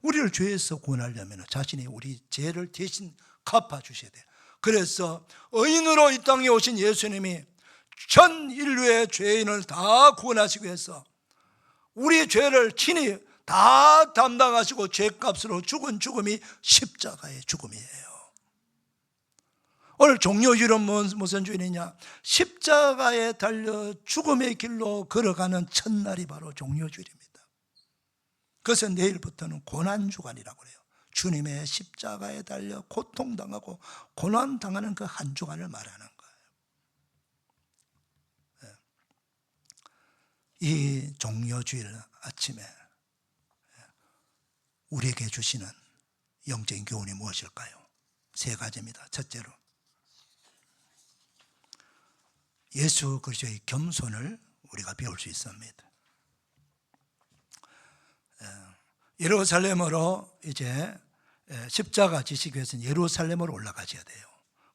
우리를 죄에서 구원하려면 자신이 우리 죄를 대신 갚아주셔야 돼요. 그래서 의인으로 이 땅에 오신 예수님이 전 인류의 죄인을 다 구원하시기 위해서 우리 죄를 친히 다 담당하시고 죄값으로 죽은 죽음이 십자가의 죽음이에요. 오늘 종료주일은 무슨 주일이냐? 십자가에 달려 죽음의 길로 걸어가는 첫날이 바로 종료주일입니다. 그래서 내일부터는 고난주간이라고 해요. 주님의 십자가에 달려 고통당하고 고난당하는 그 한 주간을 말하는 거예요. 이 종료주일 아침에 우리에게 주시는 영적인 교훈이 무엇일까요? 세 가지입니다. 첫째로, 예수 그리스도의 겸손을 우리가 배울 수 있습니다. 예루살렘으로 이제 십자가 지시기 위해서는 예루살렘으로 올라가셔야 돼요.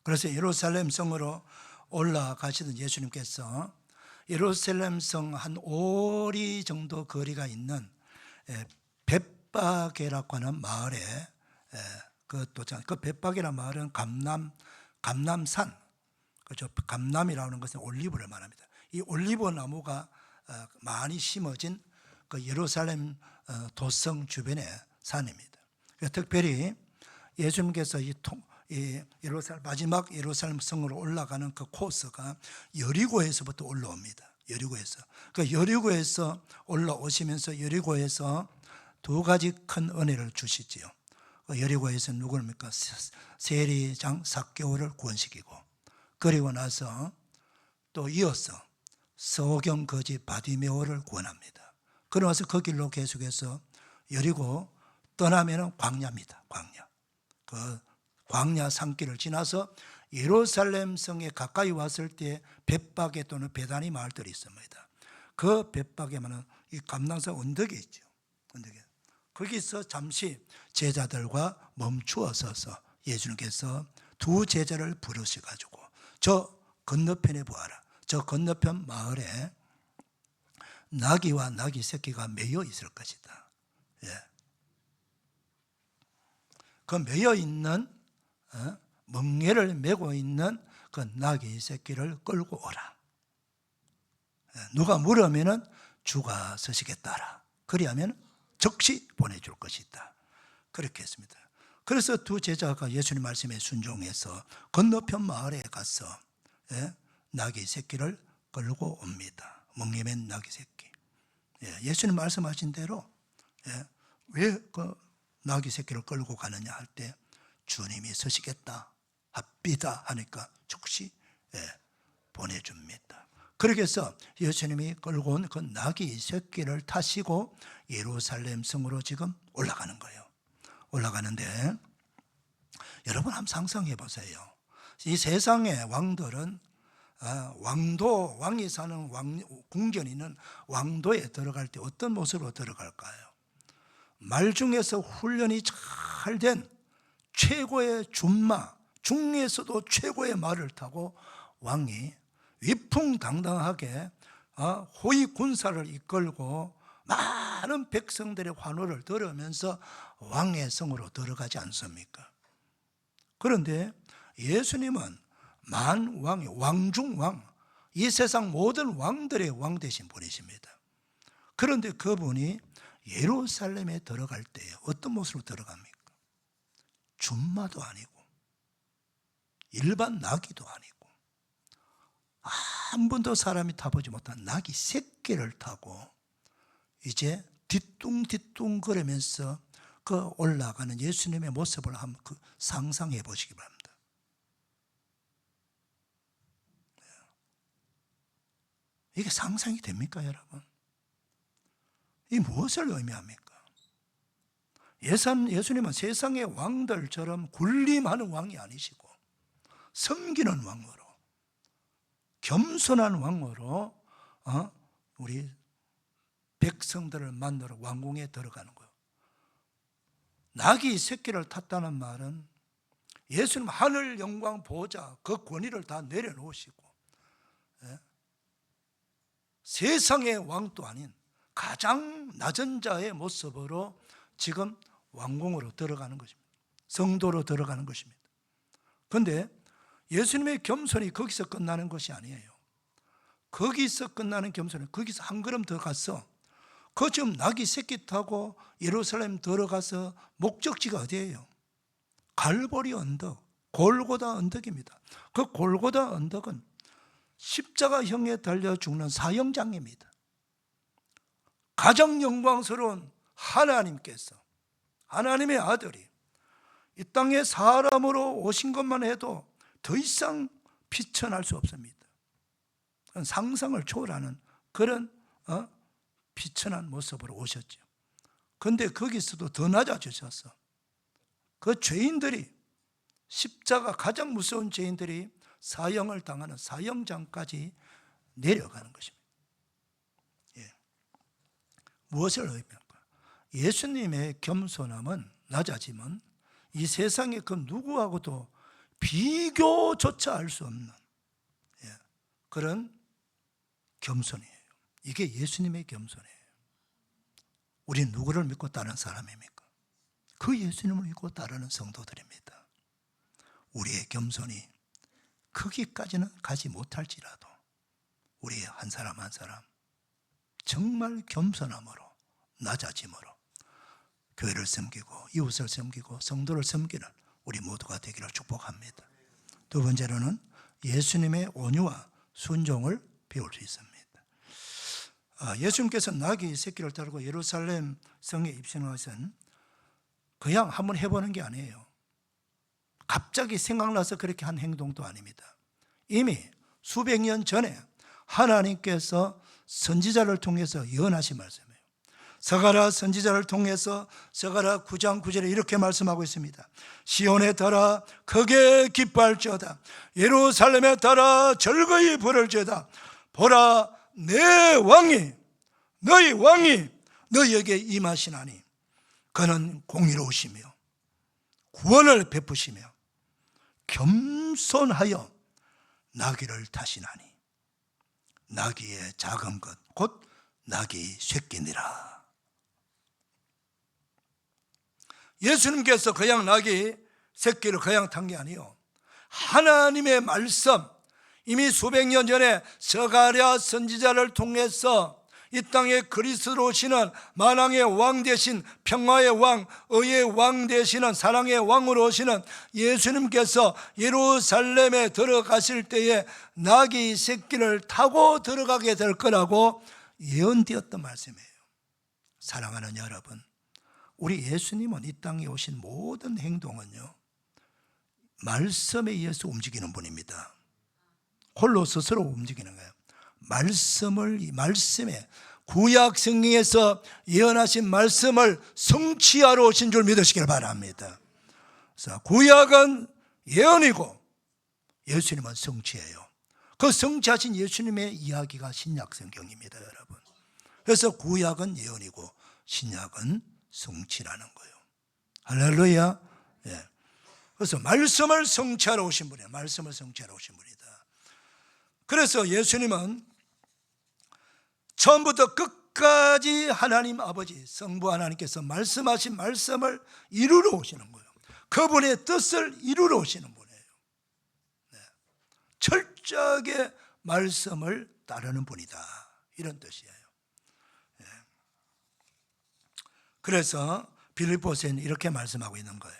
그래서 예루살렘 성으로 올라가시던 예수님께서 예루살렘 성 한 5리 정도 거리가 있는 벳바게라고 하는 마을에 그 벳바게라는 마을은 감남산, 그렇죠? 감남이라는 것은 올리브를 말합니다. 이 올리브 나무가 많이 심어진 그 예루살렘 도성 주변의 산입니다. 특별히 예수님께서 이 예루살렘 마지막 예루살렘 성으로 올라가는 그 코스가 여리고에서부터 올라옵니다. 여리고에서. 그 여리고에서 올라오시면서 여리고에서 두 가지 큰 은혜를 주시지요. 여리고에서 누구입니까? 세리장 삭개오를 구원시키고, 그리고 나서 또 이어서 서경 거지 바디메오를 구원합니다. 그러면서 그 길로 계속해서 여리고 떠나면 광야입니다. 광야. 그 광야 산길을 지나서 예루살렘 성에 가까이 왔을 때 벳박에 또는 베다니 마을들이 있습니다. 그 벳박에만은 이 감람산 언덕이 있죠. 언덕에. 거기서 잠시 제자들과 멈추어 서서 예수님께서 두 제자를 부르셔가지고 저 건너편에 보아라. 저 건너편 마을에 나귀와 나귀 새끼가 매여 있을 것이다. 예. 그 매여 있는 멍에를 메고 있는 그 나귀 새끼를 끌고 오라. 누가 물으면은 주가 서시겠다라. 그리하면 즉시 보내줄 것이다. 그렇게 했습니다. 그래서 두 제자가 예수님 말씀에 순종해서 건너편 마을에 가서 나귀 새끼를 끌고 옵니다. 멍에 맨 나귀 새끼. 예수님 말씀하신 대로 왜 그 나귀 새끼를 끌고 가느냐 할 때 주님이 서시겠다 합비다 하니까 즉시 보내줍니다. 그렇게 해서 예수님이 끌고 온 그 나귀 새끼를 타시고 예루살렘 성으로 지금 올라가는 거예요. 올라가는데 여러분 한번 상상해 보세요. 이 세상의 왕들은 왕이 사는 궁전이 있는 왕도에 들어갈 때 어떤 모습으로 들어갈까요? 말 중에서 훈련이 잘 된 최고의 준마, 중에서도 최고의 말을 타고 왕이 위풍당당하게 호위 군사를 이끌고 많은 백성들의 환호를 들으면서 왕의 성으로 들어가지 않습니까? 그런데 예수님은 만왕의 왕중왕, 이 세상 모든 왕들의 왕 되신 분이십니다. 그런데 그분이 예루살렘에 들어갈 때 어떤 모습으로 들어갑니까? 준마도 아니고 일반 나귀도 아니고 한 번도 사람이 타보지 못한 나귀 새끼를 타고 이제 뒤뚱뒤뚱 거리면서 그 올라가는 예수님의 모습을 한번 상상해 보시기 바랍니다. 이게 상상이 됩니까, 여러분? 이 무엇을 의미합니까? 예수님은 세상의 왕들처럼 군림하는 왕이 아니시고 섬기는 왕으로, 겸손한 왕으로 우리 백성들을 만나러 왕궁에 들어가는 거예요. 나귀 새끼를 탔다는 말은 예수님 하늘 영광 보좌 그 권위를 다 내려놓으시고 세상의 왕도 아닌 가장 낮은 자의 모습으로 지금 왕궁으로 들어가는 것입니다. 성도로 들어가는 것입니다. 그런데 예수님의 겸손이 거기서 끝나는 것이 아니에요. 거기서 끝나는 겸손은 거기서 한 걸음 더 가서 그 지금 나귀 새끼 타고 예루살렘 들어가서 목적지가 어디예요? 갈보리 언덕, 골고다 언덕입니다. 그 골고다 언덕은 십자가형에 달려 죽는 사형장입니다. 가장 영광스러운 하나님께서, 하나님의 아들이 이 땅에 사람으로 오신 것만 해도 더 이상 비천할 수 없습니다. 상상을 초월하는 그런 비천한 모습으로 오셨죠. 그런데 거기서도 더 낮아지셔서 그 죄인들이, 십자가 가장 무서운 죄인들이 사형을 당하는 사형장까지 내려가는 것입니다. 무엇을 의미합니까? 예수님의 겸손함은 낮아지면 이 세상의 그 누구하고도 비교조차 할 수 없는 그런 겸손이에요. 이게 예수님의 겸손이에요. 우리는 누구를 믿고 따르는 사람입니까? 그 예수님을 믿고 따르는 성도들입니다. 우리의 겸손이 거기까지는 가지 못할지라도 우리 한 사람 한 사람 정말 겸손함으로, 낮아짐으로 교회를 섬기고 이웃을 섬기고 성도를 섬기는 우리 모두가 되기를 축복합니다. 두 번째로는 예수님의 온유와 순종을 배울 수 있습니다. 예수님께서 나귀 새끼를 따르고 예루살렘 성에 입성한 것은 그냥 한번 해보는 게 아니에요. 갑자기 생각나서 그렇게 한 행동도 아닙니다. 이미 수백 년 전에 하나님께서 선지자를 통해서 예언하신 말씀이에요. 스가랴 선지자를 통해서 스가랴 9장 9절에 이렇게 말씀하고 있습니다. 시온에 따라 크게 기뻐할지어다. 예루살렘에 따라 즐거이 부를지어다. 보라, 내 왕이, 너희 왕이 너희에게 임하시나니 그는 공의로우시며 구원을 베푸시며 겸손하여 나귀를 타시나니 나귀의 작은 것 곧 나귀 새끼니라. 예수님께서 그냥 나귀 새끼를 그냥 탄 게 아니에요. 하나님의 말씀, 이미 수백 년 전에 스가랴 선지자를 통해서 이 땅에 그리스도로 오시는 만왕의 왕 되신 평화의 왕, 의의 왕 되시는 사랑의 왕으로 오시는 예수님께서 예루살렘에 들어가실 때에 나귀 새끼를 타고 들어가게 될 거라고 예언되었던 말씀이에요. 사랑하는 여러분, 우리 예수님은 이 땅에 오신 모든 행동은요, 말씀에 의해서 움직이는 분입니다. 홀로 스스로 움직이는 거예요. 말씀에 구약 성경에서 예언하신 말씀을 성취하러 오신 줄 믿으시길 바랍니다. 그래서 구약은 예언이고 예수님은 성취예요. 그 성취하신 예수님의 이야기가 신약 성경입니다, 여러분. 그래서 구약은 예언이고 신약은 성취라는 거예요. 할렐루야. 예. 그래서 말씀을 성취하러 오신 분이에요. 말씀을 성취하러 오신 분이다. 그래서 예수님은 처음부터 끝까지 하나님 아버지 성부 하나님께서 말씀하신 말씀을 이루러 오시는 거예요. 그분의 뜻을 이루러 오시는 분이에요. 네. 철저하게 말씀을 따르는 분이다, 이런 뜻이에요. 네. 그래서 빌립보서에는 이렇게 말씀하고 있는 거예요.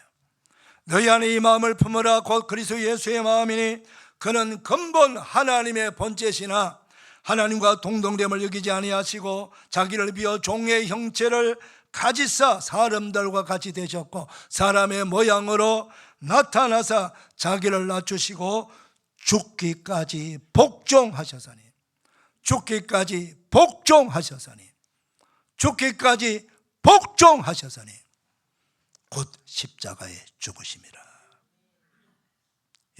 너희 안에 이 마음을 품으라. 곧 그리스도 예수의 마음이니 그는 근본 하나님의 본체시나 하나님과 동등됨을 여기지 아니하시고 자기를 비어 종의 형체를 가지사 사람들과 같이 되셨고 사람의 모양으로 나타나사 자기를 낮추시고 죽기까지 복종하셨으니 죽기까지 복종하셨으니 죽기까지 복종하셨으니 곧 십자가에 죽으심이라.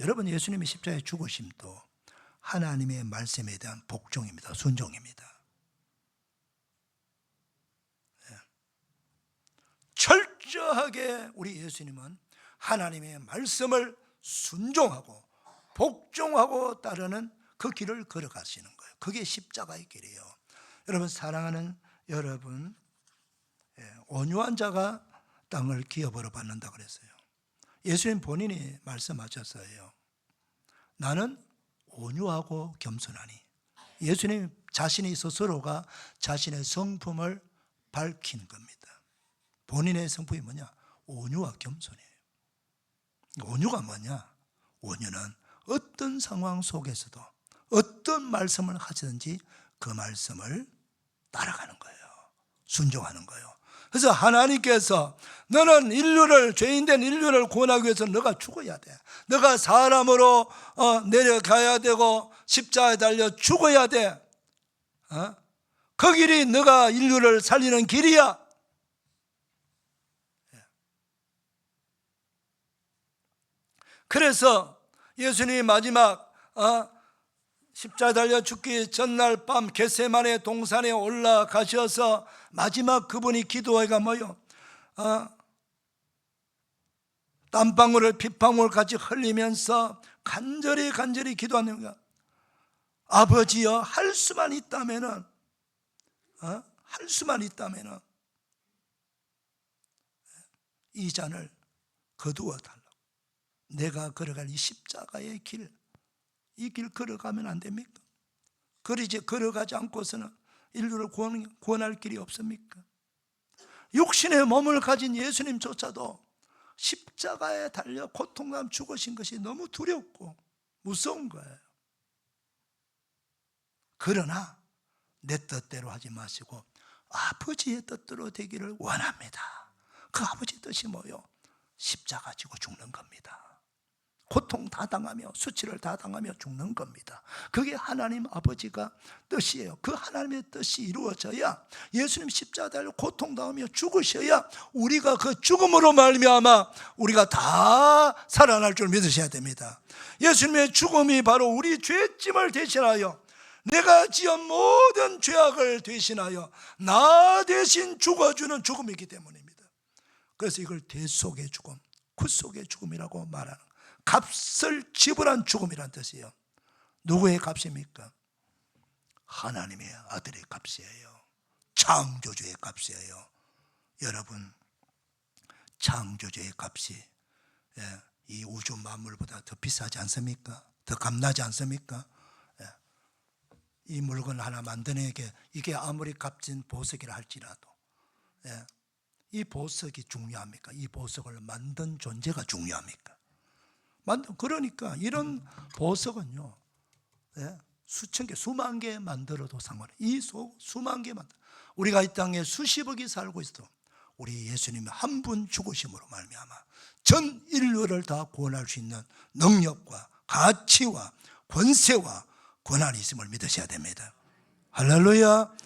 여러분, 예수님의 십자가에 죽으심도 하나님의 말씀에 대한 복종입니다. 순종입니다. 철저하게 우리 예수님은 하나님의 말씀을 순종하고 복종하고 따르는 그 길을 걸어가시는 거예요. 그게 십자가의 길이에요. 여러분, 사랑하는 여러분, 온유한 자가 땅을 기업으로 받는다 그랬어요. 예수님 본인이 말씀하셨어요. 나는 온유하고 겸손하니. 예수님 자신이 스스로가 자신의 성품을 밝힌 겁니다. 본인의 성품이 뭐냐? 온유와 겸손이에요. 온유가 뭐냐? 온유는 어떤 상황 속에서도 어떤 말씀을 하시든지 그 말씀을 따라가는 거예요. 순종하는 거예요. 그래서 하나님께서 너는 인류를, 죄인된 인류를 구원하기 위해서 너가 죽어야 돼. 너가 사람으로 내려가야 되고 십자가에 달려 죽어야 돼. 그 길이 너가 인류를 살리는 길이야. 그래서 예수님이 마지막 십자가에 달려 죽기 전날 밤 겟세마네 동산에 올라가셔서 마지막 그분이 기도회가 뭐요? 땀방울을 핏방울 같이 흘리면서 간절히 기도하는 거야. 아버지여, 할 수만 있다면은 이 잔을 거두어 달라고. 내가 걸어갈 이 십자가의 길, 이 길 걸어가면 안 됩니까? 걸어가지 않고서는 인류를 구원할 길이 없습니까? 육신의 몸을 가진 예수님조차도 십자가에 달려 고통감 죽으신 것이 너무 두렵고 무서운 거예요. 그러나 내 뜻대로 하지 마시고 아버지의 뜻대로 되기를 원합니다. 그 아버지의 뜻이 뭐요? 십자가 지고 죽는 겁니다. 고통 다 당하며 수치를 다 당하며 죽는 겁니다. 그게 하나님 아버지가 뜻이에요. 그 하나님의 뜻이 이루어져야, 예수님 십자가 달려 고통 당하며 죽으셔야 우리가 그 죽음으로 말미암아 우리가 다 살아날 줄 믿으셔야 됩니다. 예수님의 죽음이 바로 우리 죄짐을 대신하여, 내가 지은 모든 죄악을 대신하여 나 대신 죽어주는 죽음이기 때문입니다. 그래서 이걸 대속의 죽음, 굿속의 죽음이라고 말하는, 값을 지불한 죽음이란 뜻이에요. 누구의 값입니까? 하나님의 아들의 값이에요. 창조주의 값이에요. 여러분, 창조주의 값이 이 우주 만물보다 더 비싸지 않습니까? 더 값나지 않습니까? 이 물건 하나 만드는 게, 이게 아무리 값진 보석이라 할지라도 이 보석이 중요합니까? 이 보석을 만든 존재가 중요합니까? 그러니까 이런 보석은요, 수천 개, 수만 개 만들어도 상관없어요. 이 수만 개 만들어, 우리가 이 땅에 수십억이 살고 있어도 우리 예수님이 한 분 죽으심으로 말미암아 전 인류를 다 구원할 수 있는 능력과 가치와 권세와 권한이 있음을 믿으셔야 됩니다. 할렐루야.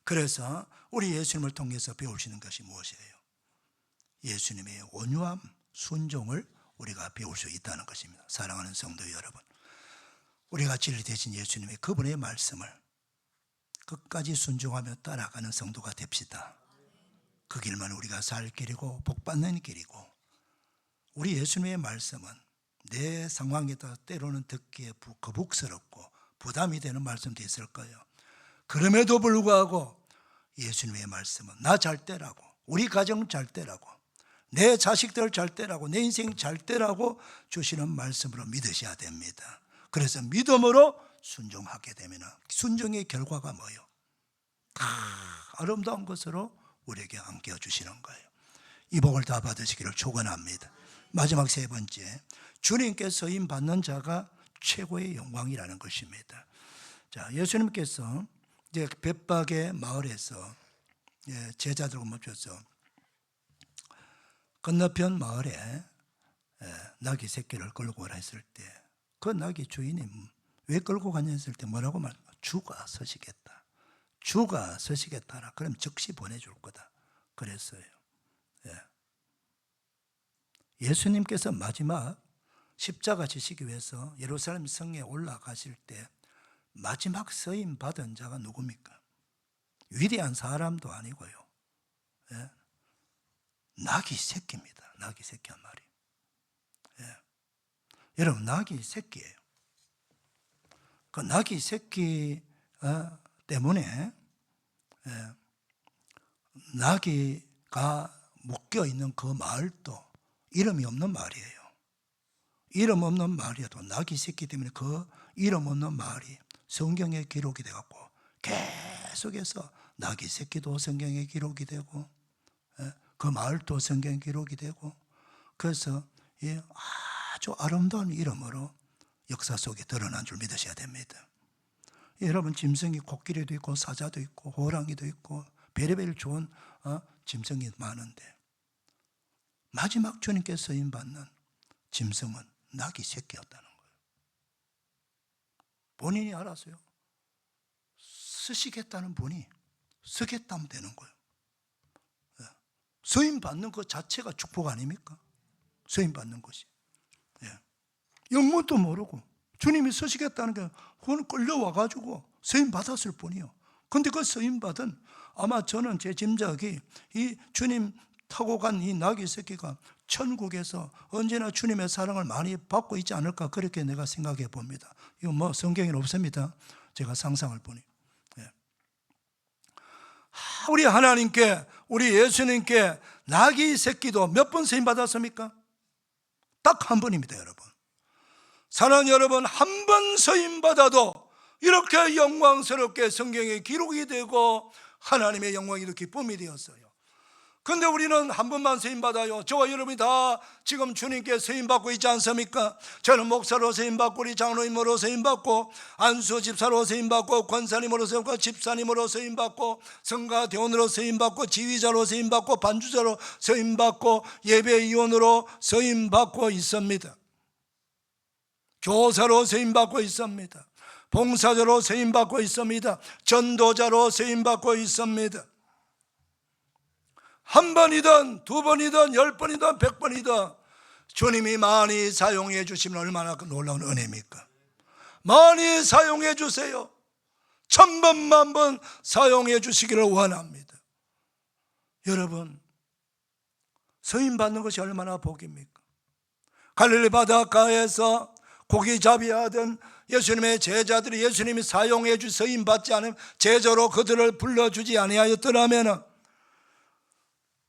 그래서 우리 예수님을 통해서 배울 수 있는 것이 무엇이에요? 예수님의 온유함, 순종을 우리가 배울 수 있다는 것입니다. 사랑하는 성도 여러분, 우리가 진리 되신 예수님의 그분의 말씀을 끝까지 순종하며 따라가는 성도가 됩시다. 그 길만 우리가 살 길이고 복받는 길이고, 우리 예수님의 말씀은 내 상황에다 때로는 듣기에 거북스럽고 부담이 되는 말씀도 있을 거예요. 그럼에도 불구하고 예수님의 말씀은 나 잘 되라고, 우리 가정 잘 되라고, 내 자식들 잘 되라고, 내 인생 잘 되라고 주시는 말씀으로 믿으셔야 됩니다. 그래서 믿음으로 순종하게 되면 순종의 결과가 뭐예요? 아름다운 것으로 우리에게 안겨 주시는 거예요. 이 복을 다 받으시기를 축원합니다. 마지막 세 번째, 주님께 서임 받는 자가 최고의 영광이라는 것입니다. 자, 예수님께서 이제 벳박의 마을에서 제자들과 멈춰서 건너편 마을에 나귀 새끼를 끌고 오라 했을 때, 그 나귀 주인이 왜 끌고 가냐 했을 때 뭐라고 말합니까? 주가 서시겠다. 주가 서시겠다라. 그럼 즉시 보내줄 거다. 그랬어요. 예수님께서 마지막 십자가 지시기 위해서 예루살렘 성에 올라가실 때 마지막 서임 받은 자가 누굽니까? 위대한 사람도 아니고요, 나귀 새끼입니다. 나귀 새끼 한 마리. 여러분, 나귀 새끼예요. 그 나귀 새끼 때문에 나귀가 묶여 있는 그 마을도 이름이 없는 마을이에요. 이름 없는 마을이어도 나귀 새끼 때문에 그 이름 없는 마을이 성경에 기록이 되었고, 계속해서 나귀 새끼도 성경에 기록이 되고, 그 마을도 성경에 기록이 되고, 그래서 아주 아름다운 이름으로 역사 속에 드러난 줄 믿으셔야 됩니다. 여러분, 짐승이 코끼리도 있고 사자도 있고 호랑이도 있고 별의별 좋은 짐승이 많은데, 마지막 주님께 쓰임받는 짐승은 나귀 새끼였다는 거예요. 본인이 알았어요. 쓰시겠다는 분이 쓰겠다면 되는 거예요. 쓰임받는 것 자체가 축복 아닙니까? 쓰임받는 것이. 영문도 모르고 주님이 쓰시겠다는 게 그건 끌려와가지고 쓰임받았을 뿐이요. 근데 그 쓰임받은, 아마 저는 제 짐작이 이 주님 타고 간 이 나귀 새끼가 천국에서 언제나 주님의 사랑을 많이 받고 있지 않을까, 그렇게 내가 생각해 봅니다. 이거 뭐 성경에는 없습니다. 제가 상상할 뿐이. 우리 하나님께, 우리 예수님께 나귀 새끼도 몇 번 쓰임 받았습니까? 딱 한 번입니다, 여러분. 사랑하는 여러분, 한 번 쓰임 받아도 이렇게 영광스럽게 성경에 기록이 되고 하나님의 영광이 기쁨이 되었어요. 근데 우리는 한 번만 세임받아요. 저와 여러분이 다 지금 주님께 세임받고 있지 않습니까? 저는 목사로 세임받고, 우리 장로님으로 세임받고, 안수 집사로 세임받고, 권사님으로 세임받고, 집사님으로 세임받고, 성가대원으로 세임받고, 지휘자로 세임받고, 반주자로 세임받고, 예배위원으로 세임받고 있습니다. 교사로 세임받고 있습니다. 봉사자로 세임받고 있습니다. 전도자로 세임받고 있습니다. 한 번이든 두 번이든 10번이든 100번이든 주님이 많이 사용해 주시면 얼마나 놀라운 은혜입니까? 많이 사용해 주세요. 1000번, 10,000번 사용해 주시기를 원합니다. 여러분, 서임 받는 것이 얼마나 복입니까? 갈릴리 바닷가에서 고기잡이 하던 예수님의 제자들이 예수님이 사용해 주 서임 받지 않은 제자로 그들을 불러주지 아니하였더라면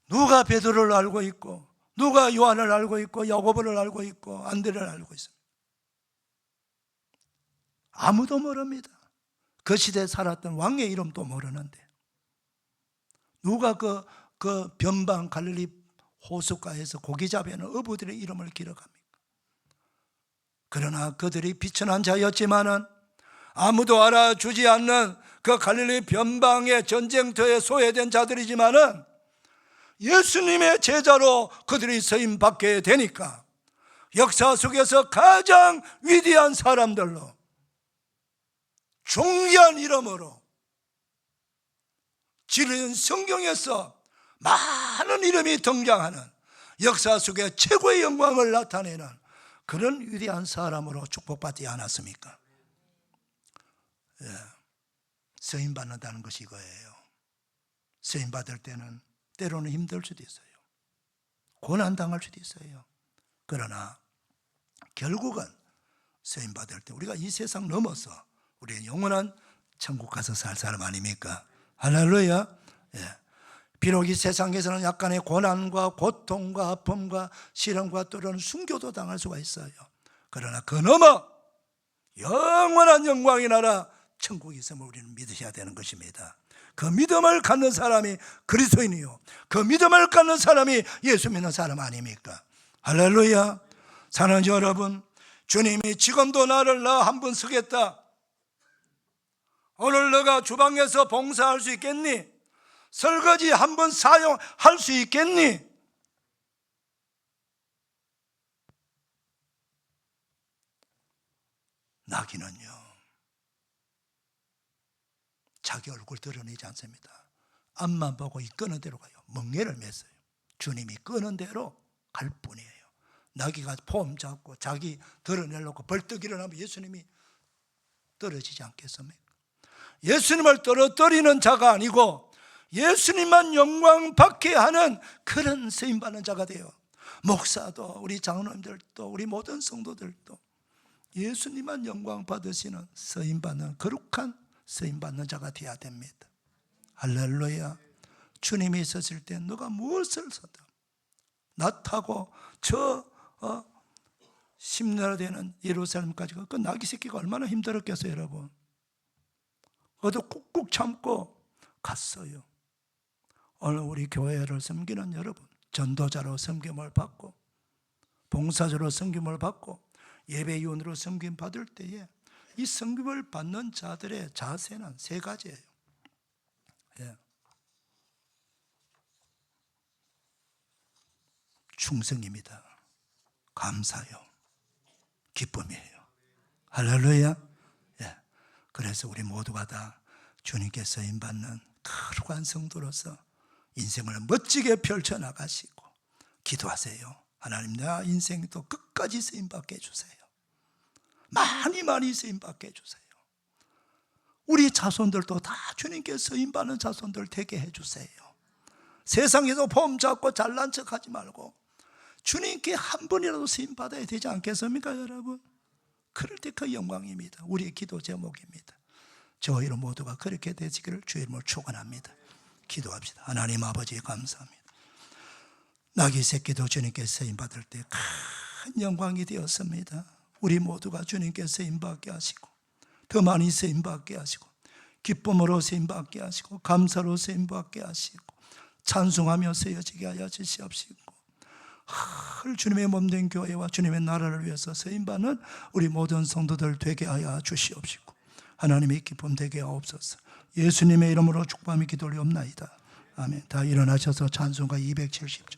누가 베드로를 알고 있고, 누가 요한을 알고 있고, 야고보를 알고 있고, 안드레를 알고 있습니다. 아무도 모릅니다. 그 시대에 살았던 왕의 이름도 모르는데 누가 그 변방 갈릴리 호숫가에서 고기잡이하는 어부들의 이름을 기록합니까? 그러나 그들이 비천한 자였지만은 아무도 알아주지 않는 그 갈릴리 변방의 전쟁터에 소외된 자들이지만은 예수님의 제자로 그들이 서임받게 되니까 역사 속에서 가장 위대한 사람들로, 존귀한 이름으로, 지른 성경에서 많은 이름이 등장하는 역사 속에 최고의 영광을 나타내는 그런 위대한 사람으로 축복받지 않았습니까? 예. 서임받는다는 것이 이거예요. 서임받을 때는 때로는 힘들 수도 있어요. 고난당할 수도 있어요. 그러나 결국은 서임받을 때 우리가 이 세상 넘어서 우리의 영원한 천국 가서 살 사람 아닙니까? 할렐루야. 예. 비록 이 세상에서는 약간의 고난과 고통과 아픔과 시련과 또는 순교도 당할 수가 있어요. 그러나 그 너머 영원한 영광의 나라 천국이 있음을 우리는 믿으셔야 되는 것입니다. 그 믿음을 갖는 사람이 그리스도인이요, 그 믿음을 갖는 사람이 예수 믿는 사람 아닙니까? 할렐루야. 사랑하는 여러분, 주님이 지금도 나를 나 한 번 쓰겠다, 오늘 너가 주방에서 봉사할 수 있겠니? 설거지 한 번 사용할 수 있겠니? 나귀는요 자기 얼굴 드러내지 않습니다. 앞만 보고 이끄는 대로 가요. 멍에를 맸어요. 주님이 끄는 대로 갈 뿐이에요. 나귀가 폼 잡고 자기 드러내려고 벌떡 일어나면 예수님이 떨어지지 않겠습니까? 예수님을 떨어뜨리는 자가 아니고 예수님만 영광 받게 하는 그런 쓰임받는 자가 돼요. 목사도, 우리 장로님들도, 우리 모든 성도들도 예수님만 영광 받으시는 쓰임받는 거룩한 쓰임받는 자가 되어야 됩니다. 할렐루야. 주님이 있었을 때 너가 무엇을 써도 나 타고 저 10나라 되는 예루살렘까지 그 나귀 새끼가 얼마나 힘들었겠어요, 여러분. 그것도 꾹꾹 참고 갔어요. 오늘 우리 교회를 섬기는 여러분, 전도자로 섬김을 받고 봉사자로 섬김을 받고 예배위원으로 섬김 받을 때에 이 섬김을 받는 자들의 자세는 3가지예요. 예. 충성입니다. 감사요. 기쁨이에요. 할렐루야. 예. 그래서 우리 모두가 다 주님께 쓰임받는 거룩한 성도로서 인생을 멋지게 펼쳐나가시고 기도하세요. 하나님, 나 인생도 끝까지 쓰임받게 해주세요. 많이 쓰임받게 해주세요. 우리 자손들도 다 주님께 쓰임받는 자손들 되게 해주세요. 세상에서 폼 잡고 잘난 척하지 말고 주님께 한 번이라도 쓰임받아야 되지 않겠습니까, 여러분? 그럴 때 그 영광입니다. 우리의 기도 제목입니다. 저희로 모두가 그렇게 되시기를 주의 이름으로 축원합니다. 기도합시다. 하나님 아버지 감사합니다. 나귀 새끼도 주님께 쓰임받을 때 큰 영광이 되었습니다. 우리 모두가 주님께 쓰임받게 하시고 더 많이 쓰임받게 하시고 기쁨으로 쓰임받게 하시고 감사로 쓰임받게 하시고 찬송하며 쓰여지게 하여 주시옵시고, 주님의 몸된 교회와 주님의 나라를 위해서 쓰임받는 우리 모든 성도들 되게 하여 주시옵시고, 하나님의 기쁨 되게 하옵소서. 예수님의 이름으로 축복하며 기도 올리옵나이다. 아멘. 다 일어나셔서 찬송가 270절.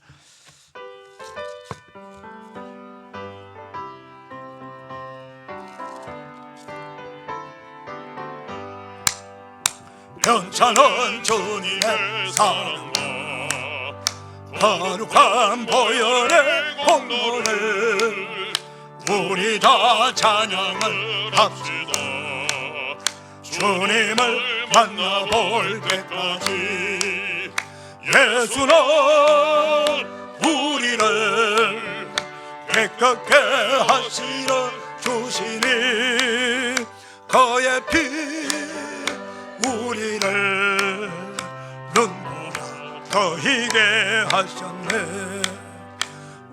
편찮은 주님의 사랑과 거룩한 보혈의 공로를 우리 다 찬양을 합시다. 주님을 만나볼 때까지 예수는 우리를 깨끗게 하시러 주시니 그의 피 우리를 눈보라 더 희게 하셨네.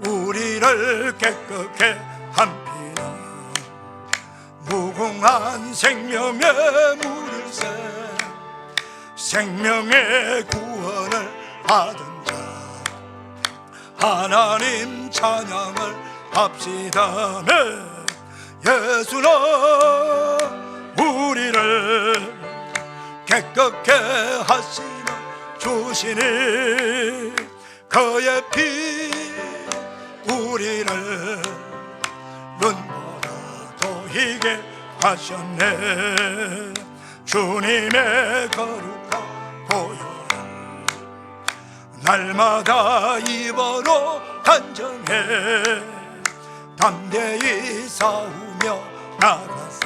우리를 깨끗게 한 피는 무궁한 생명의 물일새. 생명의 구원을 받은 자 하나님 찬양을 합시다. 예수는 우리를 깨끗게 하시는 주시니 그의 피 우리를 눈보라 더 희게 하셨네. 주님의 거룩한 보혈을 날마다 입어로 단정해 담대히 싸우며 나가세.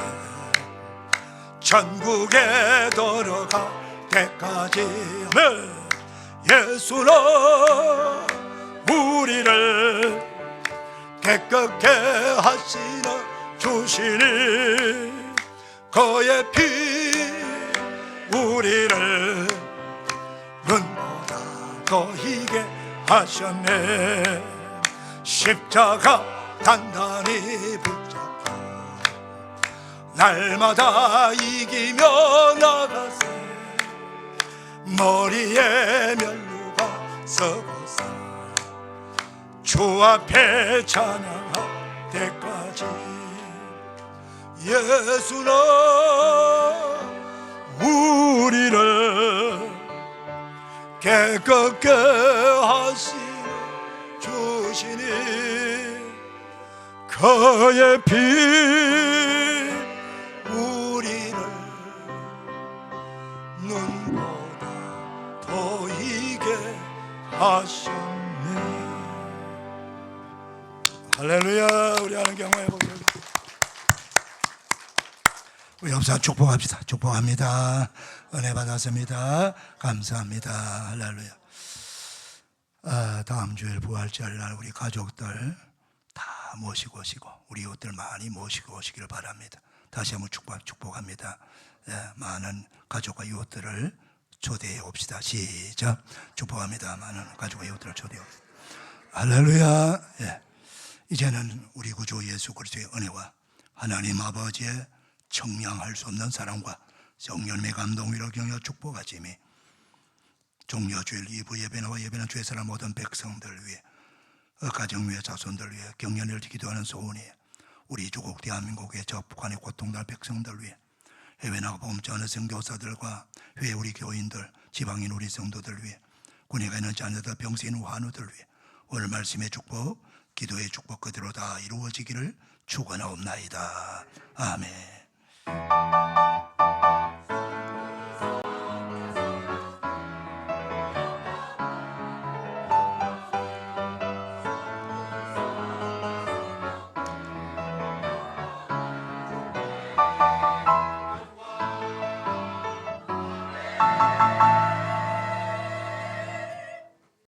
천국에 들어갈 때까지 예수는 우리를 깨끗게 하시는 주시니 그의 피 우리를 눈보다 더 희게 하셨네. 십자가 단단히 붙잡고 날마다 이기며 나가세. 머리에 면류가 서고서 주 앞에 찬양할 때까지 예수는 우리를 깨끗게 하시는 주시니 그의 피 우리를 눈보다 더 희게 하셨네. 할렐루야. 우리 하나님 경화해 보세요. 우리 옆사 축복합시다. 축복합니다. 은혜 받았습니다. 감사합니다. 할렐루야. 다음 주일 부활절 날 우리 가족들 다 모시고 오시고 우리 이웃들 많이 모시고 오시기를 바랍니다. 다시 한번 축복합니다. 많은 가족과 이웃들을 초대해 옵시다. 시작. 축복합니다. 많은 가족과 이웃들을 초대해 옵시다. 할렐루야. 이제는 우리 구주 예수 그리스도의 은혜와 하나님 아버지의 청량할 수 없는 사랑과 성령님의 감동 위로 격려 축복하심이 종려주일 2부 예배나와 예배는 주의 사람 모든 백성들 위해 가정 위에 자손들 위해 경련을 기도하는 소원이 우리 조국 대한민국의 저 북한의 고통당할 백성들 위해 해외 나가 범죄 하는 선교사들과 해외 우리 교인들 지방인 우리 성도들 위해 군에 가 있는 자녀들 병세 있는 환우들 위해 오늘 말씀의 축복 기도의 축복 그대로 다 이루어지기를 축원하옵나이다. 아멘.